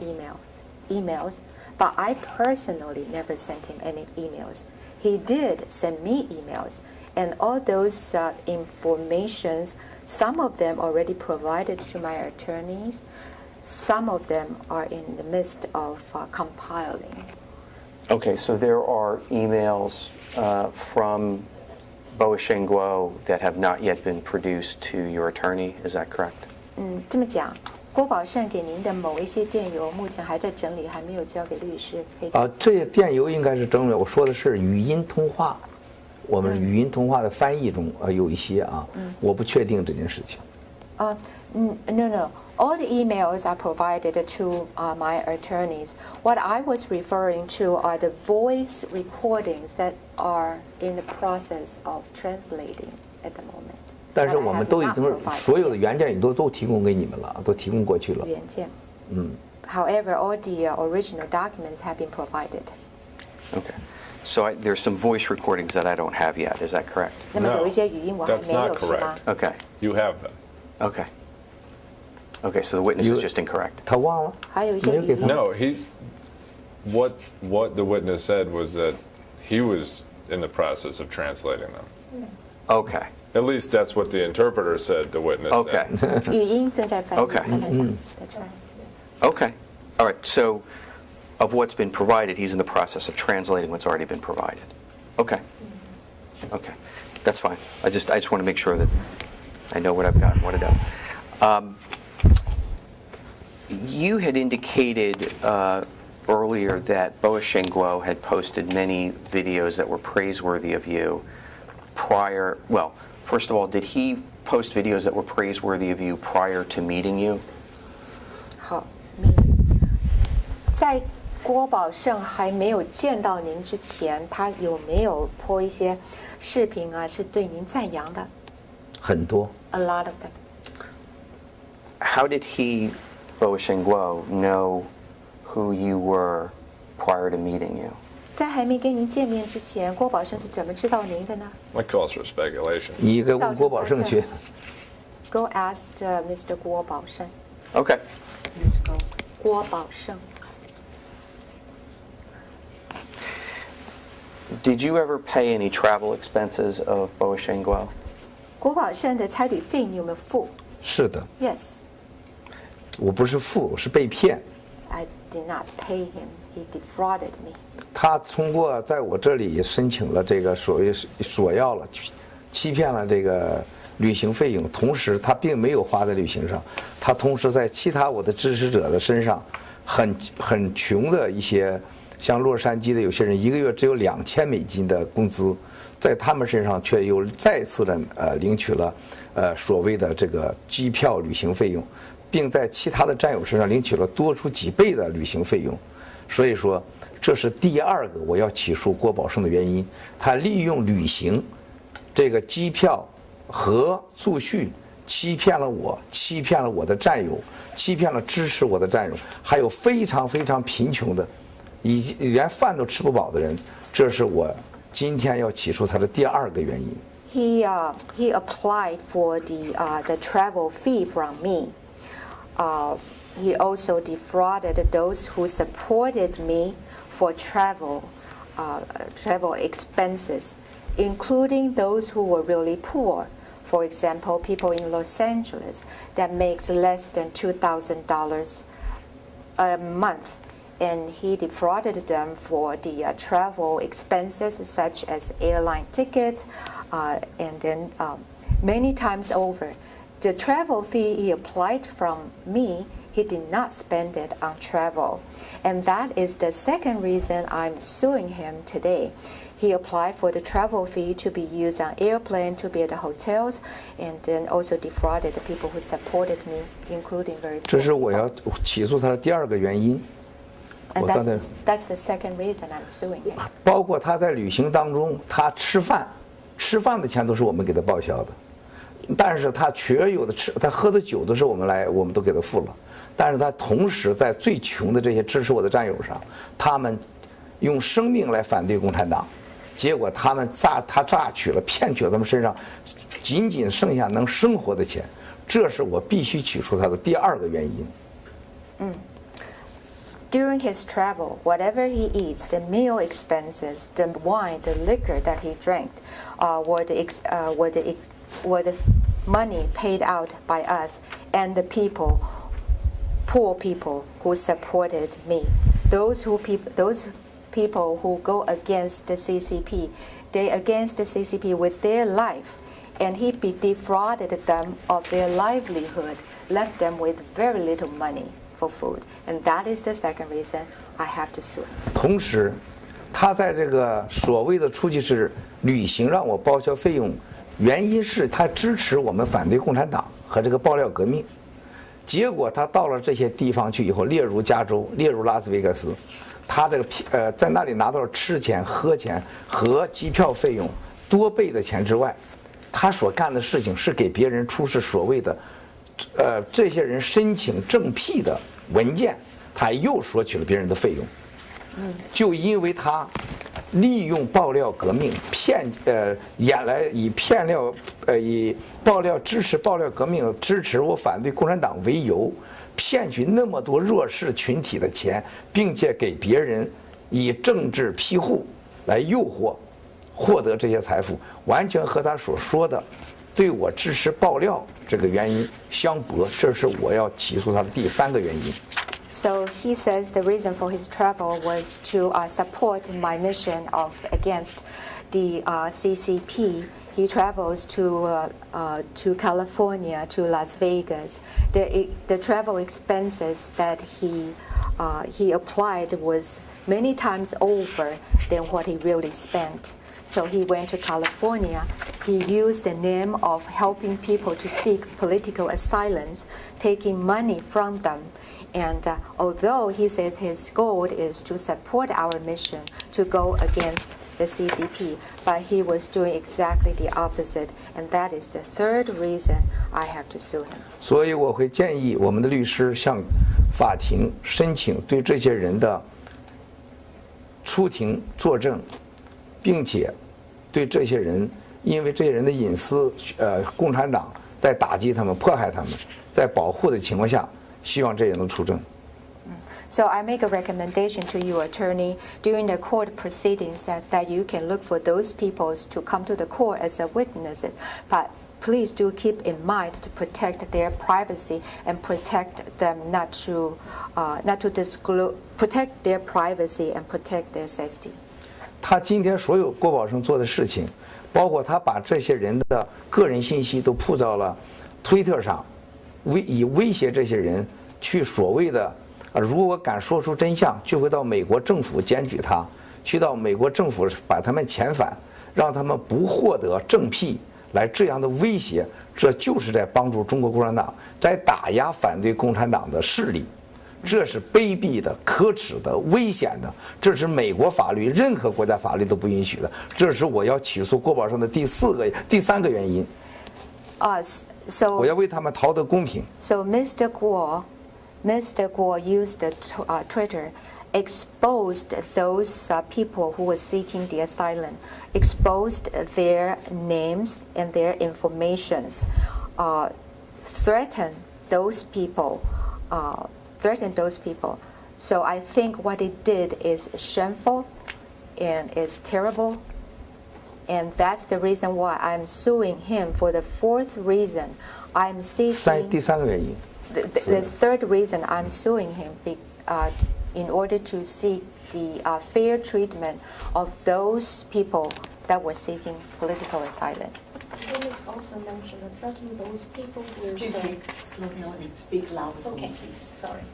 emails. But I personally never sent him any emails. He did send me emails, and all those informations, some of them already provided to my attorneys, some of them are in the midst of compiling. Okay, so there are emails from Boisheng Guo that have not yet been produced to your attorney, is that correct? 这么讲。郭宝胜给您的某一些电邮，目前还在整理，还没有交给律师。这些电邮应该是整理。我说的是语音通话，我们语音通话的翻译中有一些我不确定这件事情。No. All the emails are provided to my attorneys. What I was referring to are the voice recordings that are in the process of translating at the moment. 但是我们都已经所有的原件也都提供给你们了，都提供过去了。原件。However, all the original documents have been provided. Okay. So there's some voice recordings that I don't have yet. Is that correct? 那么有一些语音我还 That's 没 not 有，是吗 correct. Okay. You have them. Okay. Okay. So the witness is just incorrect. 他忘了，还有一些没有给他。语音。 No, what the witness said was that he was in the process of translating them. Okay. At least that's what the interpreter said, the witness Okay. said. 语音正在翻译。 Okay. That's right. Okay. All right. So of what's been provided, he's in the process of translating what's already been provided. Okay. Okay. That's fine. I just want to make sure that I know what I've got and what I don't. You had indicated earlier that Boa Shengguo had posted many videos that were praiseworthy of you prior. Well, first of all, did he post videos that were praiseworthy of you prior to meeting you? 好，在郭宝胜还没有见到您之前，他有没有播一些视频啊？是对您赞扬的很多。 ？A lot of them. How did he, Boa Shengguo, know who you were prior to meeting you? 在还没跟您见面之前，郭宝胜是怎么知道您的呢 That calls for speculation. 你应该问郭宝胜去。 ？Go ask Mr. 郭宝胜。 Okay. Mr. Go. 郭宝胜。 Did you ever pay any travel expenses of Boa Shengguo? 郭宝胜的差旅费你有没有付是的， ？Yes, 我不是付，我是被骗。 I did not pay him. He defrauded me. 他通过在我这里申请了这个索要了，欺骗了这个旅行费用，同时他并没有花在旅行上，他同时在其他我的支持者的身上，很穷的一些，像洛杉矶的有些人一个月只有$2000的工资，在他们身上却又再次的领取了所谓的这个机票旅行费用，并在其他的战友身上领取了多出几倍的旅行费用，所以说。这是第二个我要起诉郭宝胜的原因，他利用旅行这个机票和住宿欺骗了我，欺骗了我的战友，欺骗了支持我的战友，还有非常非常贫穷的，连饭都吃不饱的人，这是我今天要起诉他的第二个原因。He applied for the travel fee from me. He also defrauded those who supported me for travel expenses, including those who were really poor. For example, people in Los Angeles that makes less than $2,000 a month. And he defrauded them for the travel expenses such as airline tickets, and then many times over. The travel fee he applied from me, he did not spend it on travel. And that is the second reason I'm suing him today. He applied for the travel fee to be used on airplane, to be at the hotels, and then also defrauded the people who supported me, including very poor 这是我 people. 要起诉他的第二个原因。 And 我刚才 that's the second reason I'm suing him. 包括他在旅行当中，他吃饭的钱都是我们给他报销的，但是他全有的他喝的酒都是我们都给他付了，但是他同时在最穷的这些支持我的战友上，他们用生命来反对共产党，结果他榨取了骗取了他们身上仅仅剩下能生活的钱，这是我必须起诉他的第二个原因。During his travel, whatever he eats, the meal expenses, the wine, the liquor that he drank, were the money paid out by us and the poor people who supported me. Those people who go against the CCP, they against the CCP with their life, and he defrauded them of their livelihood, left them with very little money for food, and that is the second reason I have to sue. 同时，他在这个所谓的出去是旅行让我报销费用，原因是他支持我们反对共产党和这个爆料革命。结果他到了这些地方去以后，例如加州，例如拉斯维加斯，他这个在那里拿到了吃钱、喝钱和机票费用多倍的钱之外，他所干的事情是给别人出示所谓的这些人申请政辟的文件，他又索取了别人的费用。就因为他利用爆料革命以爆料支持爆料革命、支持我反对共产党为由，骗取那么多弱势群体的钱，并且给别人以政治庇护来诱惑，获得这些财富，完全和他所说的对我支持爆料这个原因相悖。这是我要起诉他的第3个原因。So he says the reason for his travel was to support my mission against the CCP. He travels to California, to Las Vegas. The travel expenses that he applied was many times over than what he really spent. So he went to California. He used the name of helping people to seek political asylum, taking money from them. And although he says his goal is to support our mission to go against the CCP, but he was doing exactly the opposite, and that is the 3rd reason I have to sue him. 所以我会建议我们的律师向法庭申请对这些人的出庭作证，并且对这些人，因为这些人的隐私，共产党在打击他们、迫害他们，在保护的情况下，希望这些人能出证。So I make a recommendation to you, attorney, during the court proceedings that you can look for those people to come to the court as witnesses. But please do keep in mind to protect their privacy and protect them not to disclose, protect their privacy and protect their safety. 他今天所有郭宝胜做的事情，包括他把这些人的个人信息都铺到了推特上，以威胁这些人去所谓的如果敢说出真相，就会到美国政府检举他，去到美国政府把他们遣返，让他们不获得政庇，来这样的威胁，这就是在帮助中国共产党，在打压反对共产党的势力。这是卑鄙的、可耻的、危险的，这是美国法律、任何国家法律都不允许的。这是我要起诉郭宝胜的第3个原因。我要为他们讨得公平。So Mr. Guo used Twitter, exposed those people who were seeking the asylum, exposed their names and their informations, threatened those people. So I think what he did is shameful and is terrible. And that's the reason why I'm suing him. For the 4th reason, I'm seeking. 第3个原因。The 3rd reason I'm suing him in order to seek the fair treatment of those people that were seeking political asylum. The witness also mentioned that threatening those people with... Excuse me, slow down and speak louder for me, Okay, please. sorry.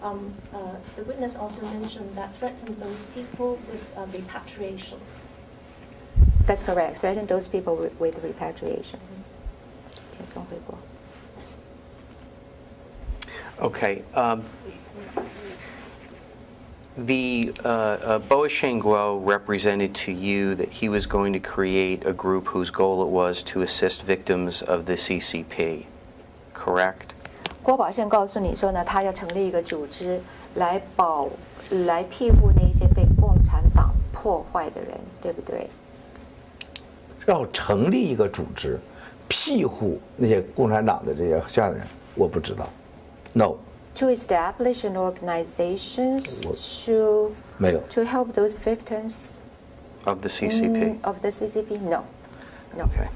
The witness also mentioned that threatened those people with repatriation. That's correct. Threaten those people with repatriation. 请送回国。 Okay. The Boasheng Guo represented to you that he was going to create a group whose goal it was to assist victims of the CCP, correct? 郭宝胜告诉你说呢，他要成立一个组织来庇护那些被共产党破坏的人，对不对？要成立一个组织，庇护那些共产党的这样的人，我不知道。No. To establish an organization to help those victims of the CCP. Of the CCP, no. Okay.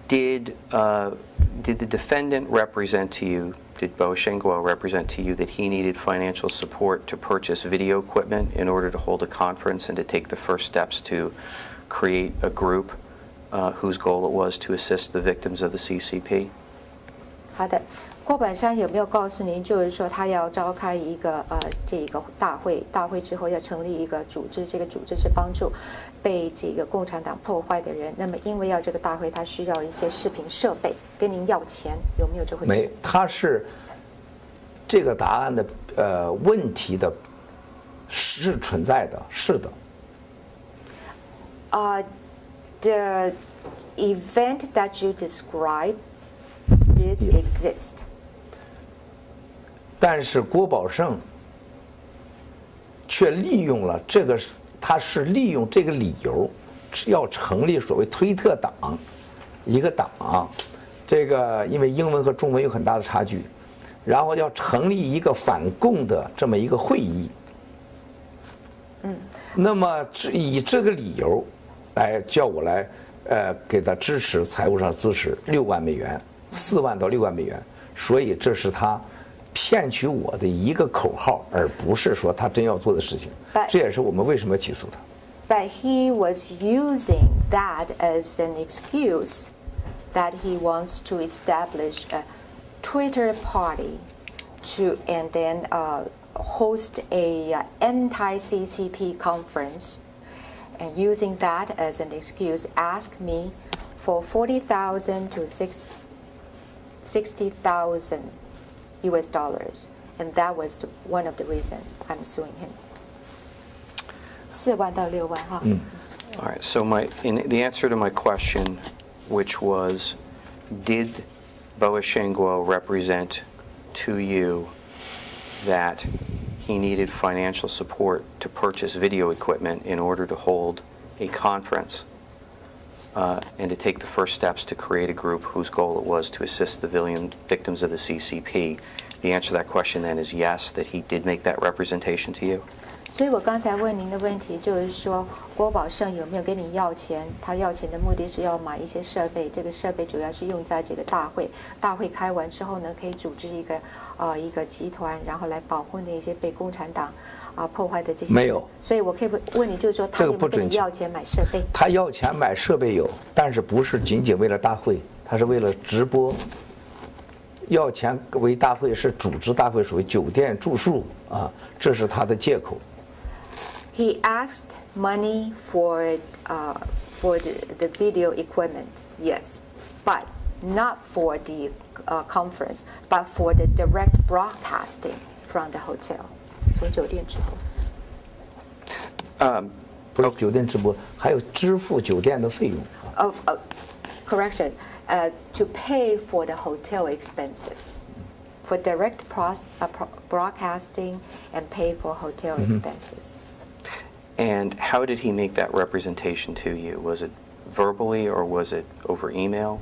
Did the defendant represent to you? Did Boasheng Guo represent to you that he needed financial support to purchase video equipment in order to hold a conference and to take the first steps to create a group whose goal it was to assist the victims of the CCP? 好的，郭本山有没有告诉您，就是说他要召开一个这个大会，大会之后要成立一个组织，这个组织是帮助被这个共产党破坏的人。那么因为要这个大会，他需要一些视频设备，跟您要钱，有没有这回事？没，他是这个答案的问题的是存在的，是的。The event that you describe did exist. 但是郭宝胜却利用了这个，他是利用这个理由，要成立所谓推特党，一个党，这个因为英文和中文有很大的差距，然后要成立一个反共的这么一个会议。那么以这个理由来叫我来给他支持，财务上支持6万美元，4万到6万美元，所以这是他骗取我的一个口号，而不是说他真要做的事情。这也是我们为什么起诉他。But he was using that as an excuse that he wants to establish a Twitter party and then host a anti-CCP conference, and using that as an excuse, ask me for $40,000 to $60,000 US dollars, and that was one of the reasons I'm suing him. 4万到6万哈。All right, so in the answer to my question, which was, did Boashengwo represent to you that he needed financial support to purchase video equipment in order to hold a conference and to take the first steps to create a group whose goal it was to assist the victims of the CCP? The answer to that question then is yes, that he did make that representation to you. 所以我刚才问您的问题就是说，郭宝胜有没有跟你要钱？他要钱的目的是要买一些设备，这个设备主要是用在这个大会。大会开完之后呢，可以组织一个集团，然后来保护那些被共产党破坏的这些。没有。所以我可以问你，就是说他有没有跟你要钱买设备？他要钱买设备有，但是不是仅仅为了大会，他是为了直播。要钱为大会是组织大会，属于酒店住宿这是他的借口。He asked money for the video equipment, yes, but not for the conference, but for the direct broadcasting from the hotel. 从酒店直播。不是酒店直播，还有支付酒店的费用。Correction, to pay for the hotel expenses, for direct broadcasting and pay for hotel expenses. And how did he make that representation to you? Was it verbally or was it over email?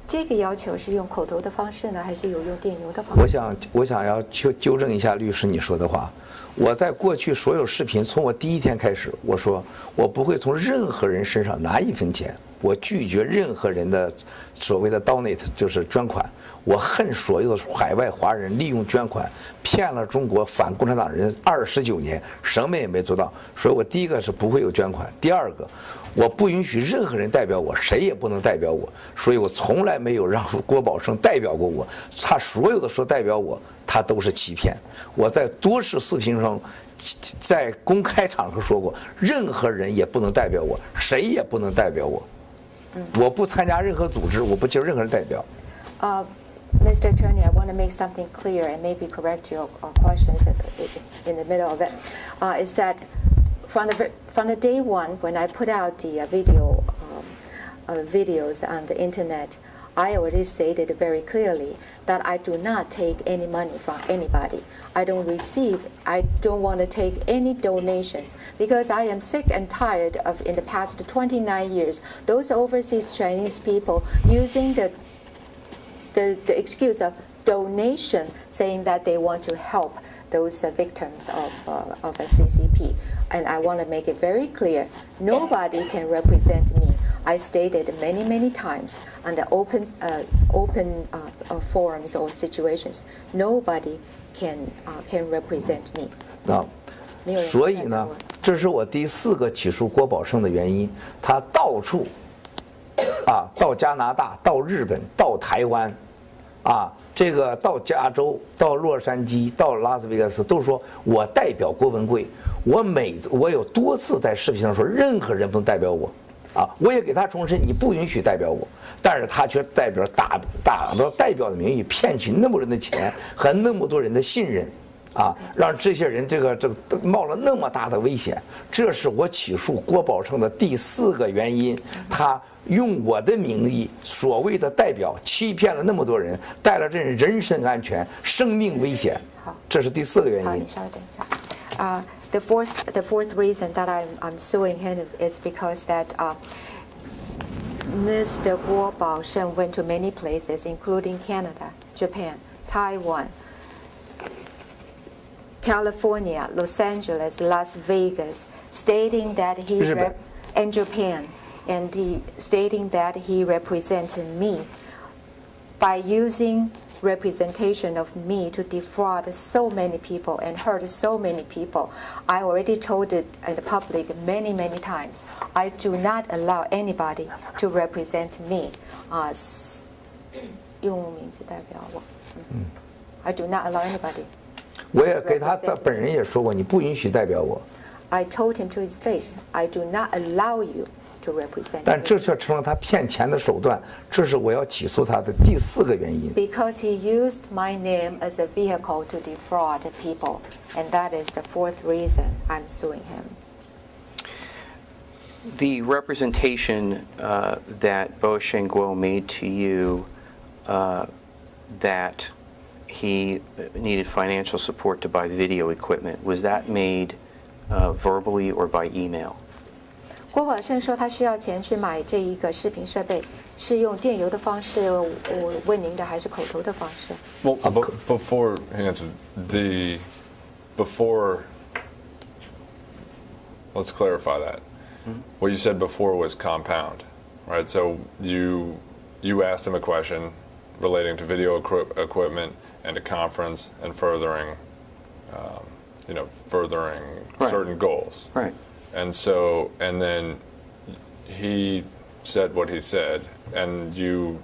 这个要求是用口头的方式呢，还是有用电邮的方式？我想要纠正一下律师你说的话。我在过去所有视频，从我第一天开始，我说我不会从任何人身上拿1分钱，我拒绝任何人的所谓的 donate， 就是捐款。我恨所有的海外华人利用捐款骗了中国反共产党人29年，什么也没做到。所以我第一个是不会有捐款，第二个我不允许任何人代表我，谁也不能代表我，所以我从来没有让郭宝胜代表过我。他所有的说代表我，他都是欺骗。我在多次视频上，在公开场合说过，任何人也不能代表我，谁也不能代表我。我不参加任何组织，我不接受任何人代表。Mr. Attorney, I want to make something clear and maybe correct your questions in the middle of it. Is that from the day one when I put out the videos on the internet, I already stated very clearly that I do not take any money from anybody. I don't want to take any donations because I am sick and tired of, in the past 29 years, those overseas Chinese people using the excuse of donation, saying that they want to help those victims of a CCP. And I want to make it very clear, nobody can represent me. I stated many times on the open forums or situations, nobody can represent me. 所以呢，这是我第4个起诉郭宝胜的原因。他到处到加拿大、到日本、到台湾，这个到加州、到洛杉矶、到拉斯维加斯，都说我代表郭文贵。我有多次在视频上说，任何人不能代表我。我也给他重申，你不允许代表我，但是他却代表打着代表的名义骗取那么多人的钱和那么多人的信任，让这些人这个冒了那么大的危险，这是我起诉郭宝胜的第4个原因。他用我的名义，所谓的代表，欺骗了那么多人，带了这人身安全、生命危险。这是第4个原因。好，你稍等一下。The fourth reason that I'm suing him is because that Mr. Guo Baoshen went to many places, including Canada, Japan, Taiwan, California, Los Angeles, Las Vegas, stating that and Japan, and stating that he represented me by using representation of me to defraud so many people and hurt so many people. I already told it in the public many times. I do not allow anybody to represent me. 用名字代表我。I do not allow anybody. 我也给他的本人也说过，你不允许代表我。I told him to his face, I do not allow you to represent me. 但这却成了他骗钱的手段，这是我要起诉他的第4个原因。Because he used my name as a vehicle to defraud people, and that is the 4th reason I'm suing him. The representation that Bo Shengguo made to you that he needed financial support to buy video equipment, was that made verbally or by email? 郭宝胜说他需要钱去买这一个视频设备，是用电邮的方式问您的，还是口头的方式？ Well, before he answered, let's clarify that. What you said before was compound, right? So you asked him a question relating to video equipment and a conference and furthering certain goals. Right. And then he said what he said, and you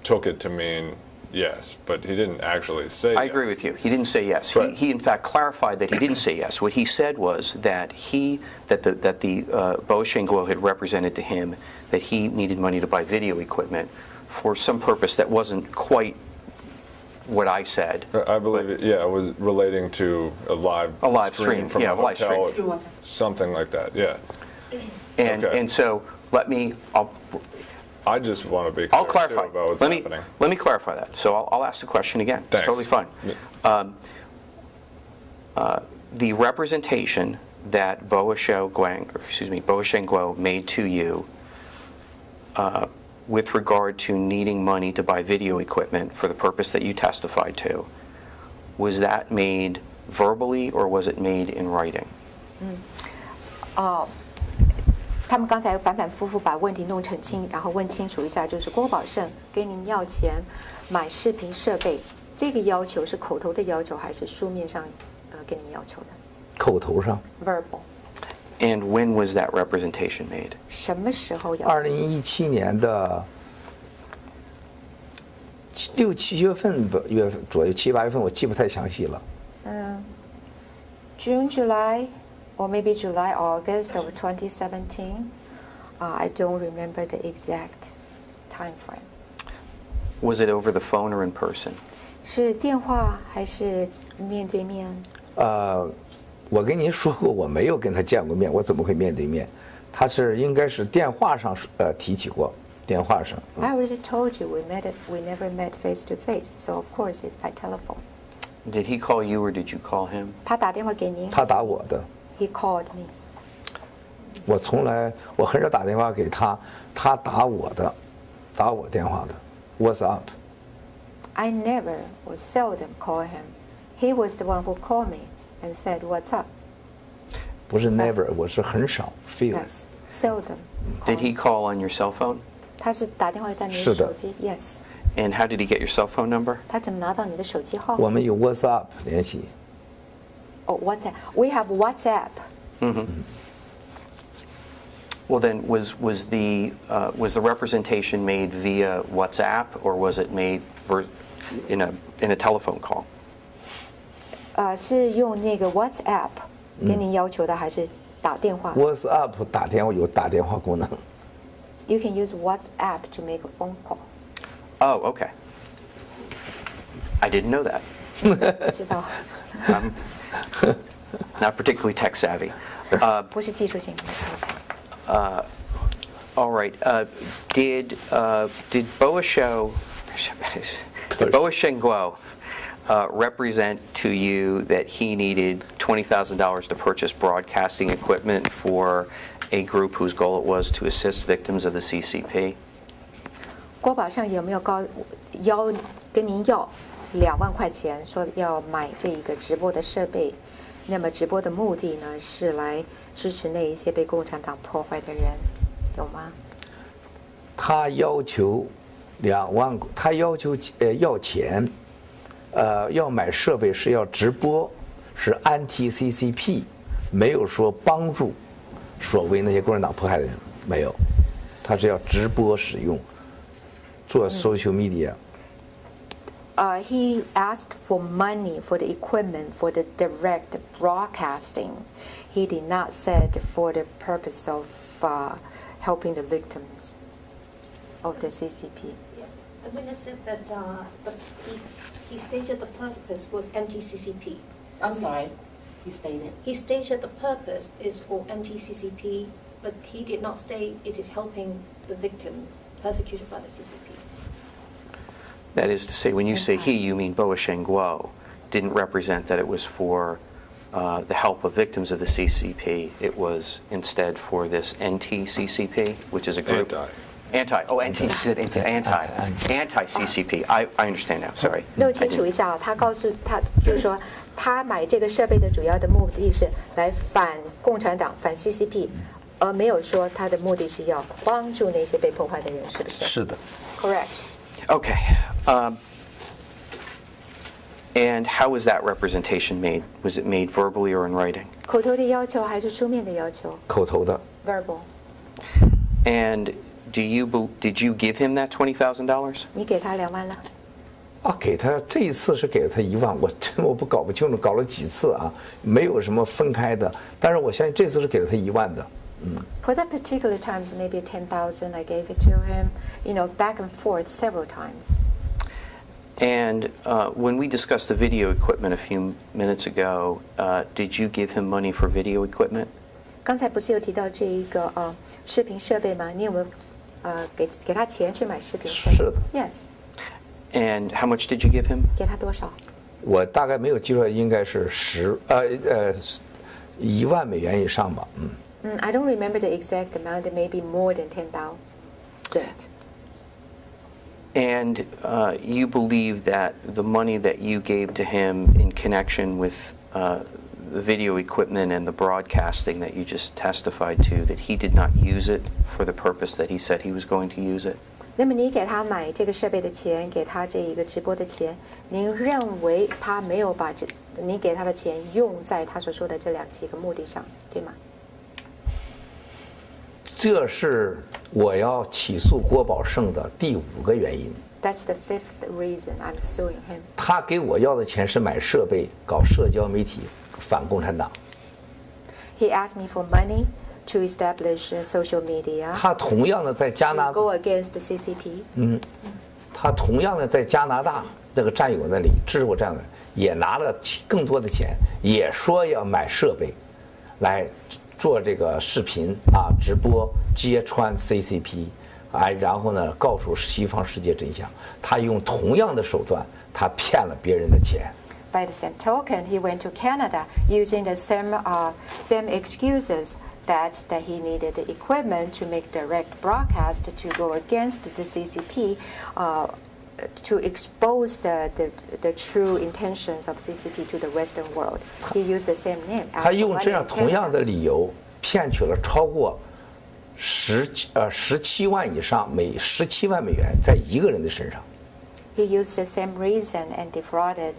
took it to mean yes, but he didn't actually say yes. I agree with you. He didn't say yes. Right. He in fact clarified that he didn't say yes. What he said was that the Bo Shengguo had represented to him that he needed money to buy video equipment for some purpose that wasn't quite what I said. I believe it was relating to a live stream from a live hotel, stream. something like that. Yeah. And so I just want to be clear I'll clarify. about what's happening. Let me clarify that. So I'll ask the question again. Thanks. It's totally fine. The representation that Bo Shengguo made to you with regard to needing money to buy video equipment for the purpose that you testified to, was that made verbally or was it made in writing? 他们刚才反反复复把问题弄澄清，然后问清楚一下，就是郭宝胜跟您要钱买视频设备，这个要求是口头的要求还是书面上跟您要求的？口头上。Verbal. And when was that representation made? 什么时候要求？2017年的6、7月份左右，7、8月份，我记不太详细了。June, July, or maybe July, August of 2017. I don't remember the exact time frame. Was it over the phone or in person? 是电话还是面对面？我跟您说过，我没有跟他见过面，我怎么会面对面？他应该是电话上提起过，电话上。I already told you we never met face to face, so of course it's by telephone. Did he call you or did you call him? 他打电话给您。他打我的。He called me. 我很少打电话给他，他打我电话的。What's up? I never or seldom call him. He was the one who called me and said, "What's up?" 不是 never， 我是很少 few. Yes, seldom. Did he call on your cell phone? 他是打电话在你的手机 ？Yes. And how did he get your cell phone number? 他怎么拿到你的手机号？我们有 WhatsApp 联系。Oh, WhatsApp. We have WhatsApp. Well, then, was the representation made via WhatsApp or was it made in a telephone call. 是用那个 WhatsApp 跟您要求的，还是打电话 WhatsApp 打电话有打电话功能。 ？You can use WhatsApp to make a phone call. Oh, okay. I didn't know that. 不知道， I'm not particularly tech savvy. 不是技术性的。 All right. Did Boashengguo represent to you that he needed $20,000 to purchase broadcasting equipment for a group whose goal it was to assist victims of the CCP? 郭宝胜有没有跟您要2万块钱，说要买这一个直播的设备？那么直播的目的呢，是来支持那一些被共产党破坏的人，有吗？他要求2万，他要求要钱，要买设备是要直播，是 anti-CCP， 没有说帮助所谓那些共产党迫害的人，没有，他是要直播使用，做 social media。He asked for money for the equipment for the direct broadcasting. He did not say for the purpose of helping the victims of the CCP. Yeah. The witness said that he stated the purpose was anti-CCP. I'm sorry, he stated. He stated the purpose is for anti-CCP, but he did not state it is helping the victims persecuted by the CCP. That is to say, when you say he, you mean Boashengguo didn't represent that it was for the help of victims of the CCP. It was instead for this NT-CCP, which is a group. Anti-CCP. I understand now. Sorry. 弄清楚一下，他告诉他就是说，他买这个设备的主要的目的是来反共产党、反 CCP， 而没有说他的目的是要帮助那些被破坏的人，是不是？是的。 Correct. Okay. And how was that representation made? Was it made verbally or in writing? 口头的要求还是书面的要求口头的。 ？Verbal. And did you give him that $20,000? 你给他2万了。给他这一次是给了他1万，我搞不清楚搞了几次啊，没有什么分开的，但是我相信这次是给了他1万的。For that particular times, maybe 10,000, I gave it to him, back and forth several times. And when we discussed the video equipment a few minutes ago, did you give him money for video equipment? 刚才不是有提到这一个视频设备吗？你有没有给他钱去买视频设备？是的。Yes. And how much did you give him? 给他多少？我大概没有记错，应该是1万美元以上吧。I don't remember the exact amount. It may be more than 10,000. And you believe that the money that you gave to him in connection with the video equipment and the broadcasting that you just testified to, that he did not use it for the purpose that he said he was going to use it? 那么你给他买这个设备的钱，给他这一个直播的钱，您认为他没有把你给他的钱用在他所说的这几个目的上，对吗？这是我要起诉郭宝胜的第5个原因。That's the 5th reason I'm suing him. 他给我要的钱是买设备，搞社交媒体，反共产党。He asked me for money to establish social media. 他同样的在加拿大 go against the CCP. 他同样的在加拿大这个战友那里支持我战友，也拿了更多的钱，也说要买设备，来做这个视频直播揭穿 CCP， 然后呢告诉西方世界真相。他用同样的手段，他骗了别人的钱。By the same token, he went to Canada using the same excuses that he needed the equipment to make direct broadcast to go against the CCP, to expose the true intentions of CCP to the Western world. He used the same name. 他用这样同样的理由骗取了超过17万以上17万美元在一个人的身上。He used the same reason and defrauded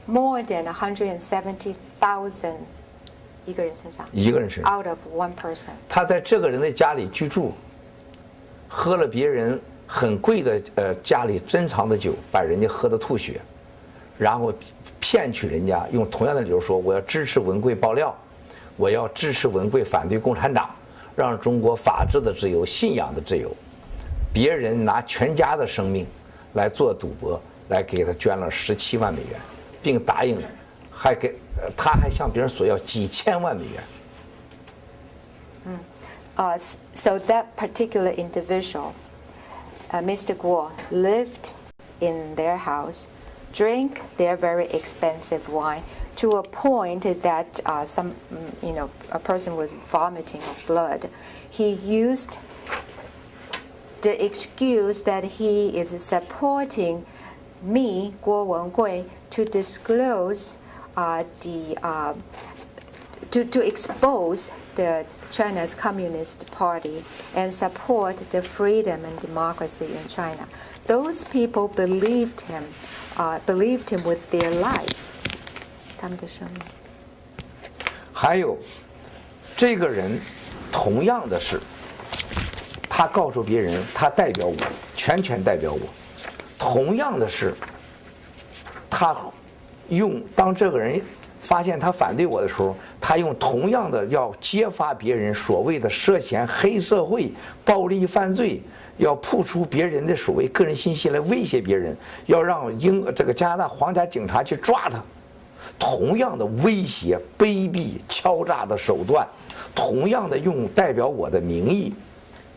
more than 170,000一个人身上。一个人身上。 Out of one person. 他在这个人的家里居住，喝了别人很贵的家里珍藏的酒，把人家喝得吐血，然后骗取人家，用同样的理由说我要支持文贵爆料，我要支持文贵反对共产党，让中国法治的自由、信仰的自由。别人拿全家的生命来做赌博，来给他捐了17万美元，并答应，他还向别人索要几千万美元。So that particular individual, Mr. Guo, lived in their house, drank their very expensive wine to a point that a person was vomiting of blood. He used the excuse that he is supporting me, Guo Wengui, to disclose to expose China's Communist Party and support the freedom and democracy in China. Those people believed him with their life. 他们的生命。还有，这个人同样的是，他告诉别人，他代表我，全权代表我。同样的是，他当这个人发现他反对我的时候，他用同样的要揭发别人所谓的涉嫌黑社会、暴力犯罪，要曝出别人的所谓个人信息来威胁别人，要让这个加拿大皇家警察去抓他。同样的威胁、卑鄙、敲诈的手段，同样的用代表我的名义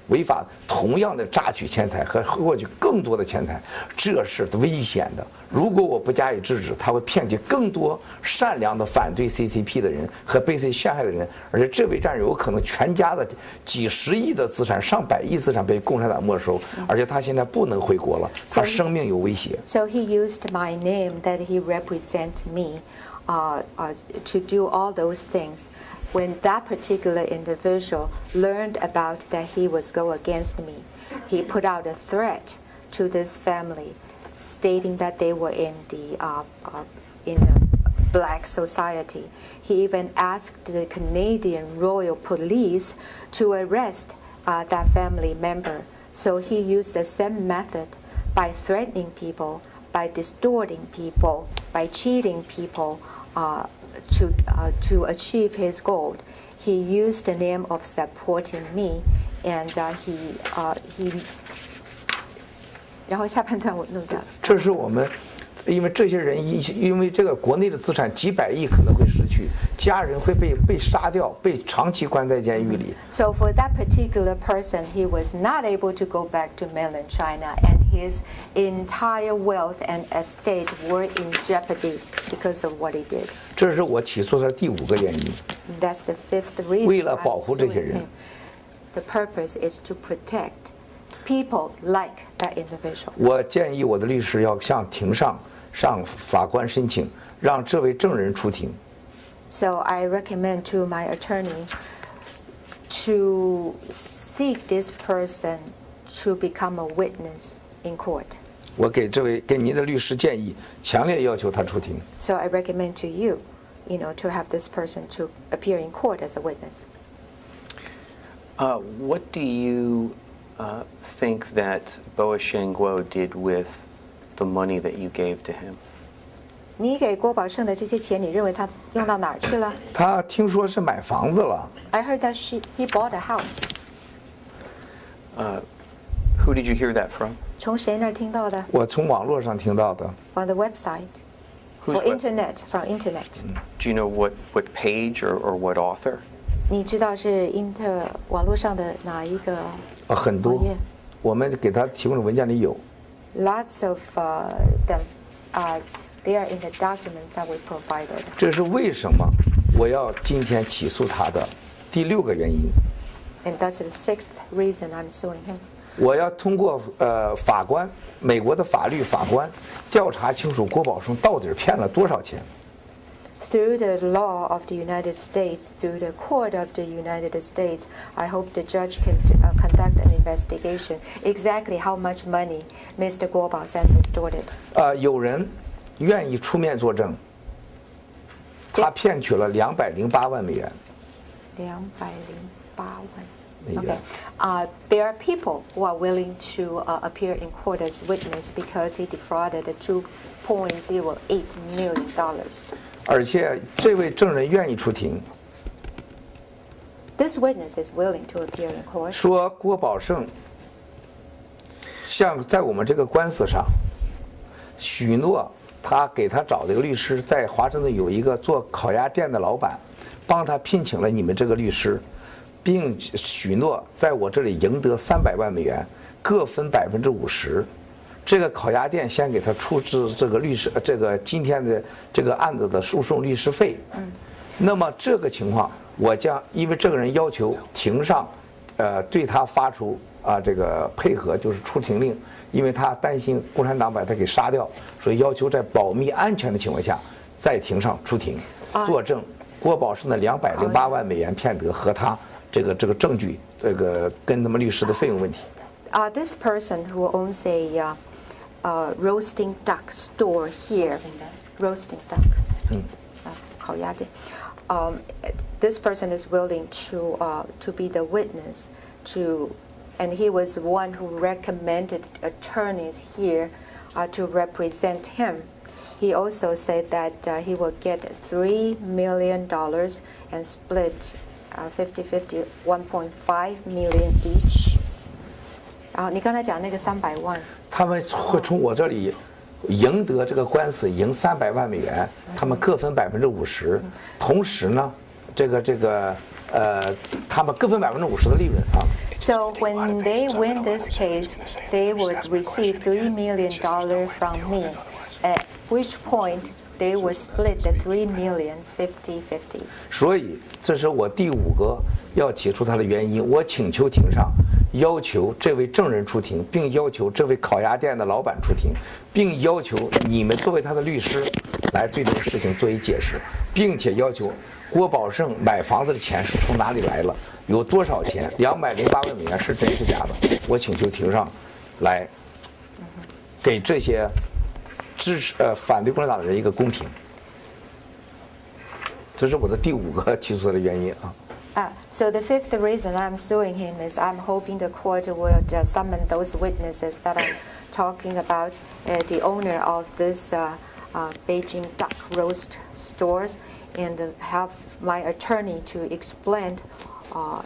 违法，同样的榨取钱财和获取更多的钱财，这是危险的。如果我不加以制止，他会骗取更多善良的反对 CCP 的人和被陷害的人，而且这位战友有可能全家的几十亿的资产、上百亿资产被共产党没收，而且他现在不能回国了，他生命有威胁。So he used my name that he represents me to do all those things. When that particular individual learned about that he was go against me, he put out a threat to this family, stating that they were in the black society. He even asked the Canadian Royal Police to arrest that family member. So he used the same method by threatening people, by distorting people, by cheating people. To achieve his goal, he used the name of supporting me, and he. 然后下半段我弄掉了。这是我们，因为这些人因为这个国内的资产几百亿可能会失去，家人会被杀掉，被长期关在监狱里。So for that particular person, he was not able to go back to mainland China, and his entire wealth and estate were in jeopardy because of what he did. 这是我起诉他第5个原因。That's the 5th reason. 为了保护这些人。The purpose is to protect people like that individual. 我建议我的律师要向庭上法官申请，让这位证人出庭。So I recommend to my attorney to seek this person to become a witness in court. 我给您的律师建议，强烈要求他出庭。So I recommend to you, to have this person to appear in court as a witness. What do you think that Boasheng Guo did with the money that you gave to him? 你给郭宝胜的这些钱，你认为他用到哪儿去了？他听说是买房子了。I heard that he bought a house. Who did you hear that from? 从谁那儿听到的？我从网络上听到的。On the website. Or internet, from internet. Do you know what page or what author? 你知道是网络上的哪一个？很多，我们给他提供的文件里有。Lots of them they are in the documents that we provided. 这是为什么我要今天起诉他的第6个原因。And that's the 6th reason I'm suing him. 我要通过法官，美国的法律法官调查清楚郭宝胜到底骗了多少钱。Through the law of the United States, through the court of the United States, I hope the judge can conduct an investigation exactly how much money Mr. Guo Baosheng distorted. 有人愿意出面作证，他骗取了208万美元。208万。那个。 Okay. There are people who are willing to appear in court as witness because he defrauded $2.08 million. 而且这位证人愿意出庭， This witness is willing to appear in court. 说郭宝胜像在我们这个官司上许诺，他给他找的一个律师，在华盛顿有一个做烤鸭店的老板，帮他聘请了你们这个律师，并许诺在我这里赢得300万美元，各分50%。这个烤鸭店先给他出资这个律师，这个今天的这个案子的诉讼律师费。那么这个情况，我将因为这个人要求庭上，对他发出这个配合，就是出庭令，因为他担心共产党把他给杀掉，所以要求在保密安全的情况下，在庭上出庭作证郭宝胜的208万美元骗得和他这个证据，这个跟他们律师的费用问题。This person who owns a roasting duck store here, roasting duck, 烤鸭店. This person is willing to be the witness and he was the one who recommended attorneys here to represent him. He also said that he will get $3 million and split 50-50, 1.5 million each. 你刚才讲那个300万，他们会从我这里赢得这个官司，赢300万美元，他们各分50%。同时呢，他们各分50%的利润啊。So when they win this case, they would receive $3 million from me. At which point they would split the $3 million 50-50. 所以这是我第5个要提出他的原因。我请求庭上要求这位证人出庭，并要求这位烤鸭店的老板出庭，并要求你们作为他的律师来对这个事情做一解释，并且要求郭宝胜买房子的钱是从哪里来了，有多少钱，208万美元是真是假的？我请求庭上来给这些反对共产党的人一个公平。这是我的第5个提出的原因啊。So the 5th reason I'm suing him is I'm hoping the court would summon those witnesses that I'm talking about, the owner of this Beijing duck roast stores, and have my attorney to explain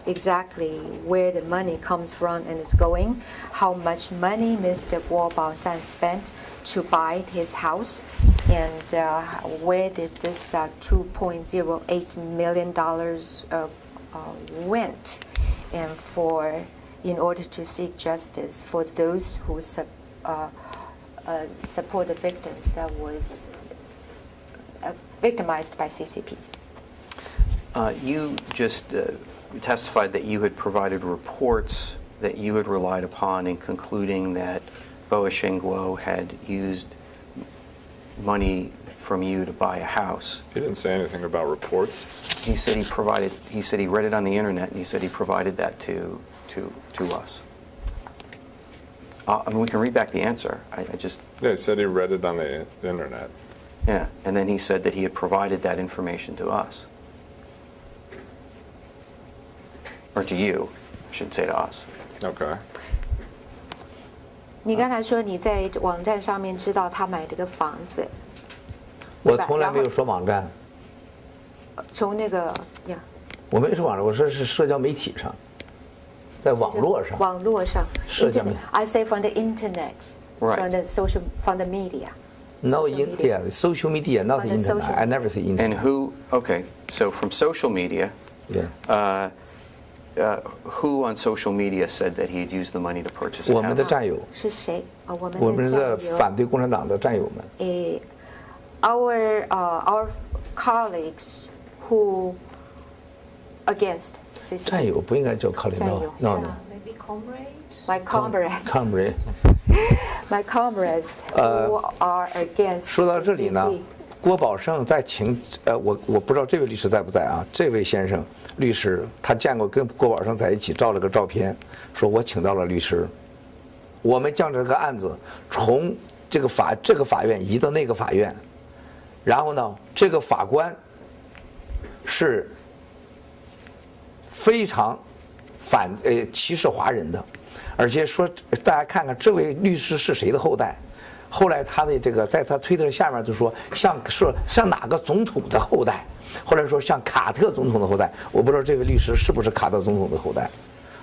exactly where the money comes from and is going, how much money Mr. Guo Baoshan spent to buy his house, and where did this $2.08 million went, and in order to seek justice for those who support the victims that was victimized by CCP. You just testified that you had provided reports that you had relied upon in concluding that Bo Xingguo had used money from you to buy a house. He didn't say anything about reports. He said he read it on the internet, and he said he provided that to us. I mean, we can read back the answer. Yeah, he said he read it on the internet. Yeah, and then he said that he had provided that information to us. Or to you, I should say to us. Okay. 你刚才说你在网站上面知道他买这个房子，我从来没有说网站，从那个呀，我没说网站，我说是社交媒体上，在网络上。网络上，社交媒体。 I say from the internet, Right. from the media. No, Social social media, not the On the internet. social- I never say internet. And who? Okay, so from social media, Yeah. who on social media said that he had used the money to purchase a 我们的 house? 战友，是谁？我我们的们的反对共产党的战友们。our colleagues who against CCP. 战友不应该叫 colleague，战友 no Maybe comrade? My comrades. comrade。 My comrades who are against 说到这里呢 CCP.，郭宝胜在我不知道这位律师在不在啊？这位先生律师，他见过跟郭宝胜在一起，照了个照片，说我请到了律师，我们将这个案子从这个法院移到那个法院，然后呢，这个法官是非常歧视华人的，而且说大家看看这位律师是谁的后代。后来他的这个在他推特下面就说像哪个总统的后代，后来说像卡特总统的后代，我不知道这位律师是不是卡特总统的后代。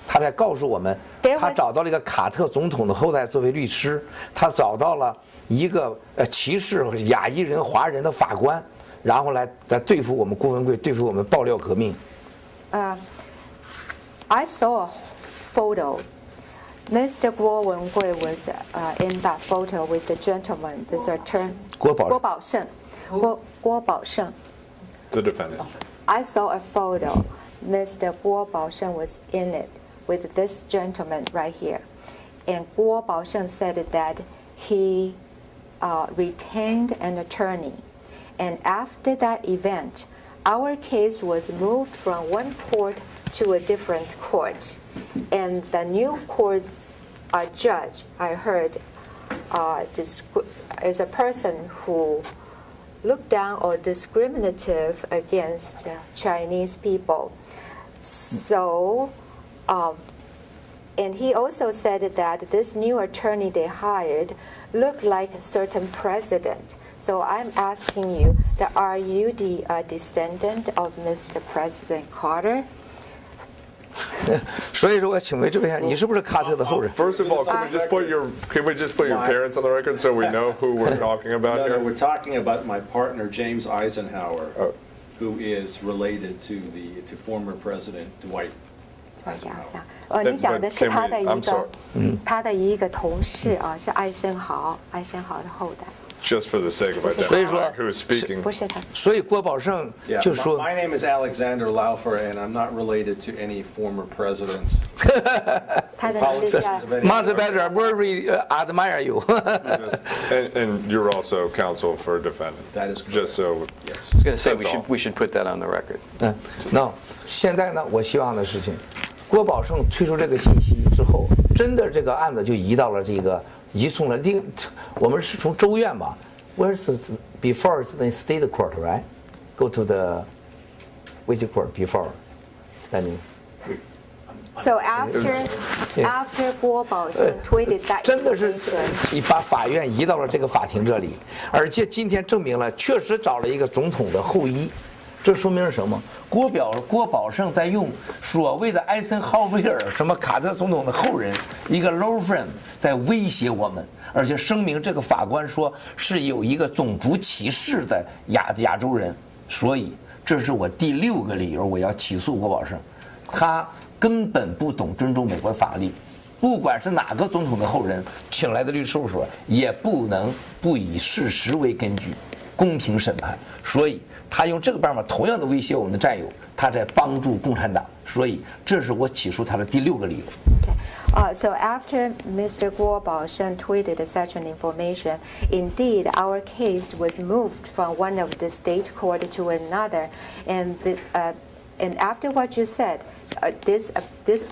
他在告诉我们，他找到了一个卡特总统的后代作为律师，他找到了一个歧视亚裔人、华人的法官，然后来对付我们郭文贵，对付我们爆料革命。I saw a photo. Mr. Guo Wengui was in that photo with the gentleman, this attorney, Guo Baosheng. Guo Baosheng. The defendant. I saw a photo. Mr. Guo Baosheng was in it with this gentleman right here. And Guo Baosheng said that he retained an attorney. And after that event, our case was moved from one court to a different court. And the new court's judge, I heard, is a person who looked down or discriminative against Chinese people. So, and he also said that this new attorney they hired looked like a certain president. So I'm asking you, that are you the descendant of Mr. President Carter? 所以说，我请问这位，你是不是卡特的后人 First of all, can we just put your parents on the record so we know who we're talking about No, here? we're talking about my partner James Eisenhower, who is related to former President Dwight 你讲的是他的一个同事啊，是艾森豪的后代。Just for the sake of identifying who is speaking. 不是他。所以郭宝胜就说 My name is Alexander Laufer, and I'm not related to any former presidents. 他的名字叫 Much better, very admire you. And you're also counsel for a defendant. That is correct. Just so. Yes. I was going to say That's all. we should put that on the record. No， 现在呢，我希望的事情，郭宝胜推出这个信息之后，真的这个案子就移到了移送了我们是从州院吧 ？Where's before it's the state court, right? Go to the which court before? Then. So after 郭宝胜 tweeted that 真的是你把法院移到了这个法庭这里，而且今天证明了确实找了一个总统的后裔，这说明是什么？郭宝胜在用所谓的艾森豪威尔什么卡特总统的后人一个 law firm 在威胁我们，而且声明这个法官说是有一个种族歧视的亚洲人，所以这是我第6个理由我要起诉郭宝胜，他根本不懂尊重美国的法律，不管是哪个总统的后人请来的律师事务所，也不能不以事实为根据公平审判，所以他用这个办法同样的威胁我们的战友，他在帮助共产党，所以这是我起诉他的第6个理由。So after Mr. Guo Baosheng tweeted such an information, indeed our case was moved from one of the state court to another, and after what you said, this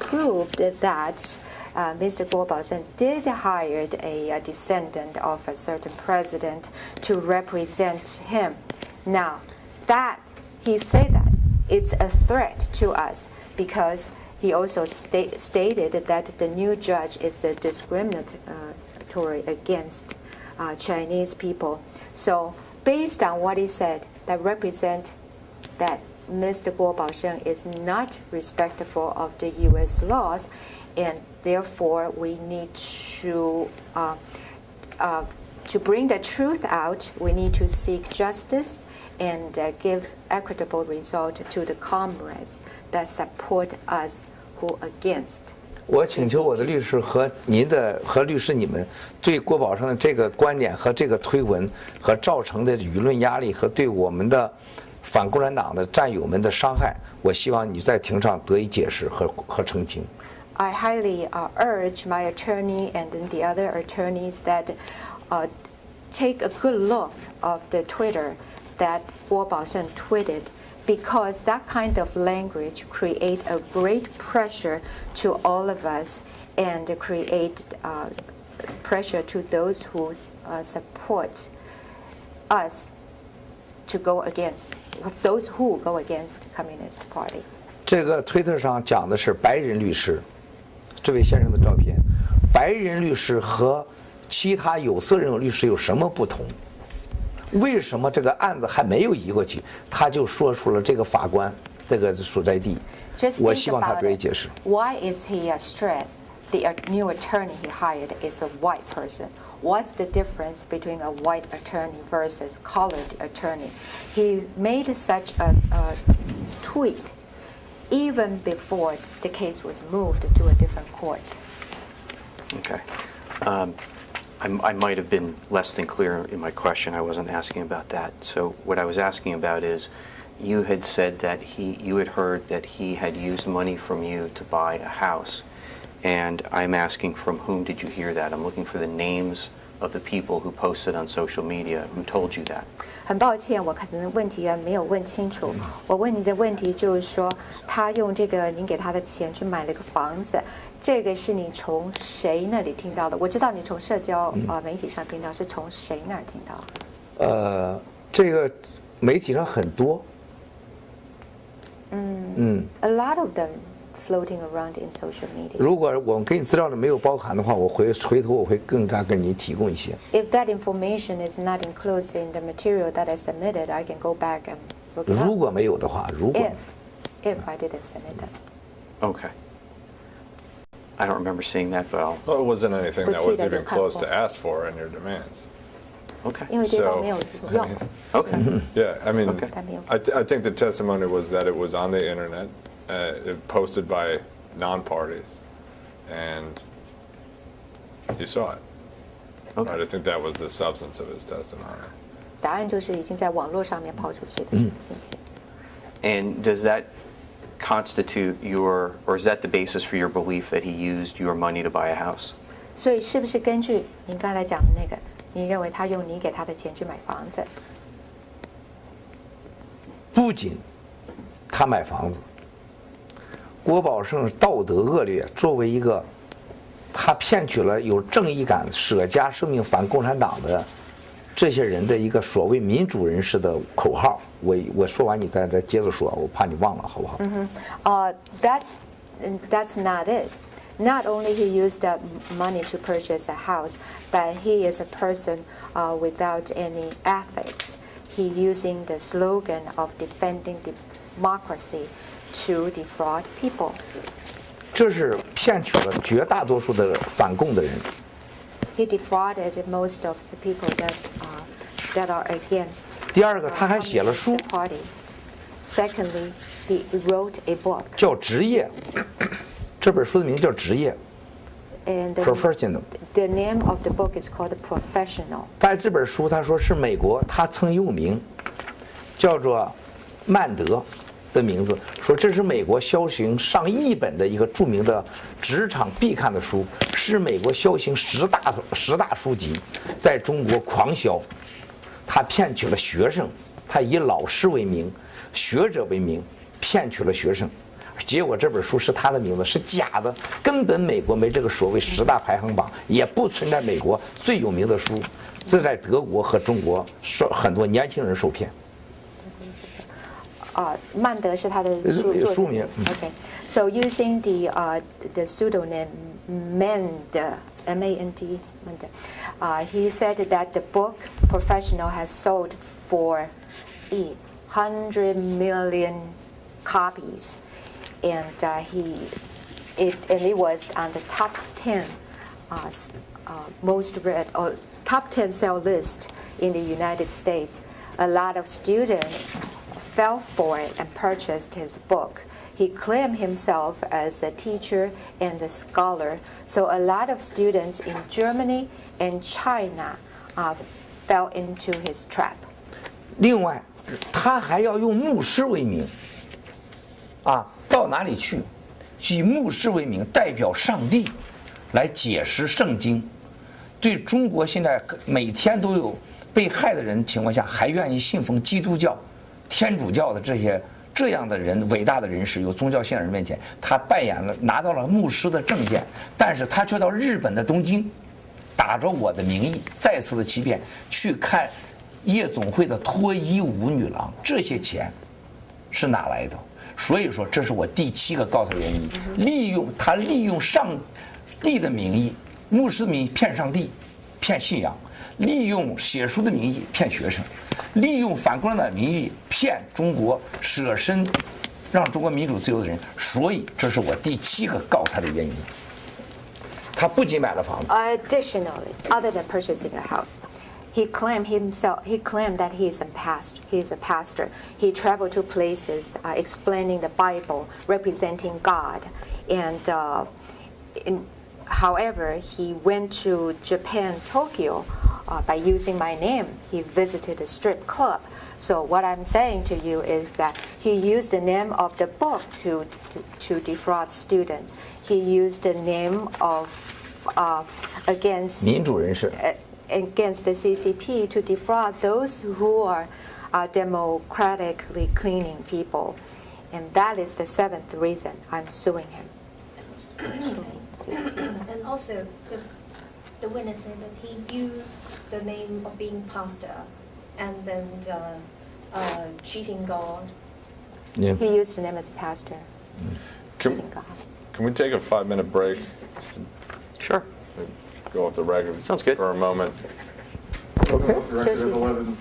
proved that Mr. Guo Baosheng did hire a descendant of a certain president to represent him. Now, that he said that it's a threat to us because he also stated that the new judge is discriminatory against Chinese people. So, based on what he said, that represent that Mr. Guo Baosheng is not respectful of the U.S. laws, and therefore we need to bring the truth out. We need to seek justice and give equitable result to the comrades that support us who against. 我请求我的律师和律师你们对郭宝胜的这个观点和这个推文和造成的舆论压力和对我们的反共产党的战友们的伤害，我希望你在庭上得以解释和澄清。I highly urge my attorney and then the other attorneys that take a good look of the Twitter that Guo Baosheng tweeted, because that kind of language create a great pressure to all of us and create pressure to those who support us to go against those who go against the Communist Party. 这个推特上讲的是白人律师，这位先生的照片。白人律师和其他有色人种律师有什么不同？为什么这个案子还没有移过去，他就说出了这个法官这个所在地？我希望他得以解释。Why is he stressed? The new attorney he hired is a white person. What's the difference between a white attorney versus colored attorney? He made such a tweet even before the case was moved to a different court. Okay. I might have been less than clear in my question. I wasn't asking about that. So what I was asking about is, you had said that you had heard that he had used money from you to buy a house. And I'm asking, from whom did you hear that? I'm looking for the names of the people who posted on social media who told you that. 很抱歉，我可能问题没有问清楚。我问你的问题就是说，他用这个您给他的钱去买了个房子，这个是你从谁那里听到的？我知道你从社交媒体上听到，是从谁那儿听到？这个媒体上很多。A lot of them floating around in social media. 如果我们给你资料里没有包含的话，我回头我会更加跟你提供一些。If that information is not included in the material that I submitted, I can go back and look it up. 如果没有的话，如果 If I didn't submit them. Okay. I don't remember seeing that, but I'll. Well, it wasn't anything that was 不记得就 even 看过。 close to ask for in your demands. Okay. 因为对方没有用。 Okay. Yeah, I mean, Okay. I think the testimony was that it was on the internet, posted by non-parties, and you saw it. Okay. Right, I think that was the substance of his testimony. 答案就是已经在网络上面抛出去的信息。And does that constitute your, or is that the basis for your belief that he used your money to buy a house? 所以是不是根据您刚才讲的那个，你认为他用你给他的钱去买房子？不仅他买房子，郭宝胜道德恶劣，作为一个他骗取了有正义感、舍家生命反共产党的这些人的一个所谓民主人士的口号。我说完你再接着说，我怕你忘了，好不好That's not it. Not only he used money to purchase a house, but he is a person without any ethics. He using the slogan of defending democracy to defraud people. 这是骗取了绝大多数的反共的人。He defrauded most of the people that are against. 第二个，他还写了书， the party. Secondly, he wrote a book. 叫《职业》，这本书的名字叫《职业》 And Professional。 the name of the book is called Professional. 在这本书，他说是美国，他曾用名，叫做曼德的名字，说这是美国销行上亿本的一个著名的职场必看的书，是美国销行十大书籍，在中国狂销。他骗取了学生，他以老师为名，学者为名，骗取了学生。结果这本书是他的名字，是假的，根本美国没这个所谓十大排行榜，也不存在美国最有名的书。这在德国和中国很多年轻人受骗。曼德是他的书名。Okay, so using the pseudonym Mand, M-A-N-D, he said that the book Professional has sold for 100 million copies. And it was on the top 10 most read or top 10 sell list in the United States. A lot of students fell for it and purchased his book. He claimed himself as a teacher and a scholar, so a lot of students in Germany and China fell into his trap. 另外，他还要用牧师为名，到哪里去？以牧师为名，代表上帝来解释圣经。对中国现在每天都有被害的人情况下，还愿意信奉基督教、天主教的这样的人，伟大的人士，有宗教信仰人面前，他拿到了牧师的证件，但是他却到日本的东京，打着我的名义，再次的欺骗，去看夜总会的脱衣舞女郎，这些钱是哪来的？所以说这是我第7个告他的原因，利用上帝的名义，牧师的名义骗上帝，骗信仰，利用写书的名义骗学生，利用反共产党的名义骗中国舍身让中国民主自由的人，所以这是我第7个告他的原因。他不仅买了房子。Additionally, other than purchasing a house, he claimed that he is a pastor. He traveled to places explaining the Bible, representing God, and however, he went to Japan, Tokyo, by using my name. He visited a strip club. So what I'm saying to you is that he used the name of the book to defraud students. He used the name of against 民主人士 against the CCP to defraud those who are democratically cleaning people, and that is the 7th reason I'm suing him. And also, the witness said that he used the name of being pastor and then cheating God. Yeah. He used the name as pastor. Can we take a 5-minute break? Just to Sure. go off the record. Sounds good. For a moment. Record So she's- of 11.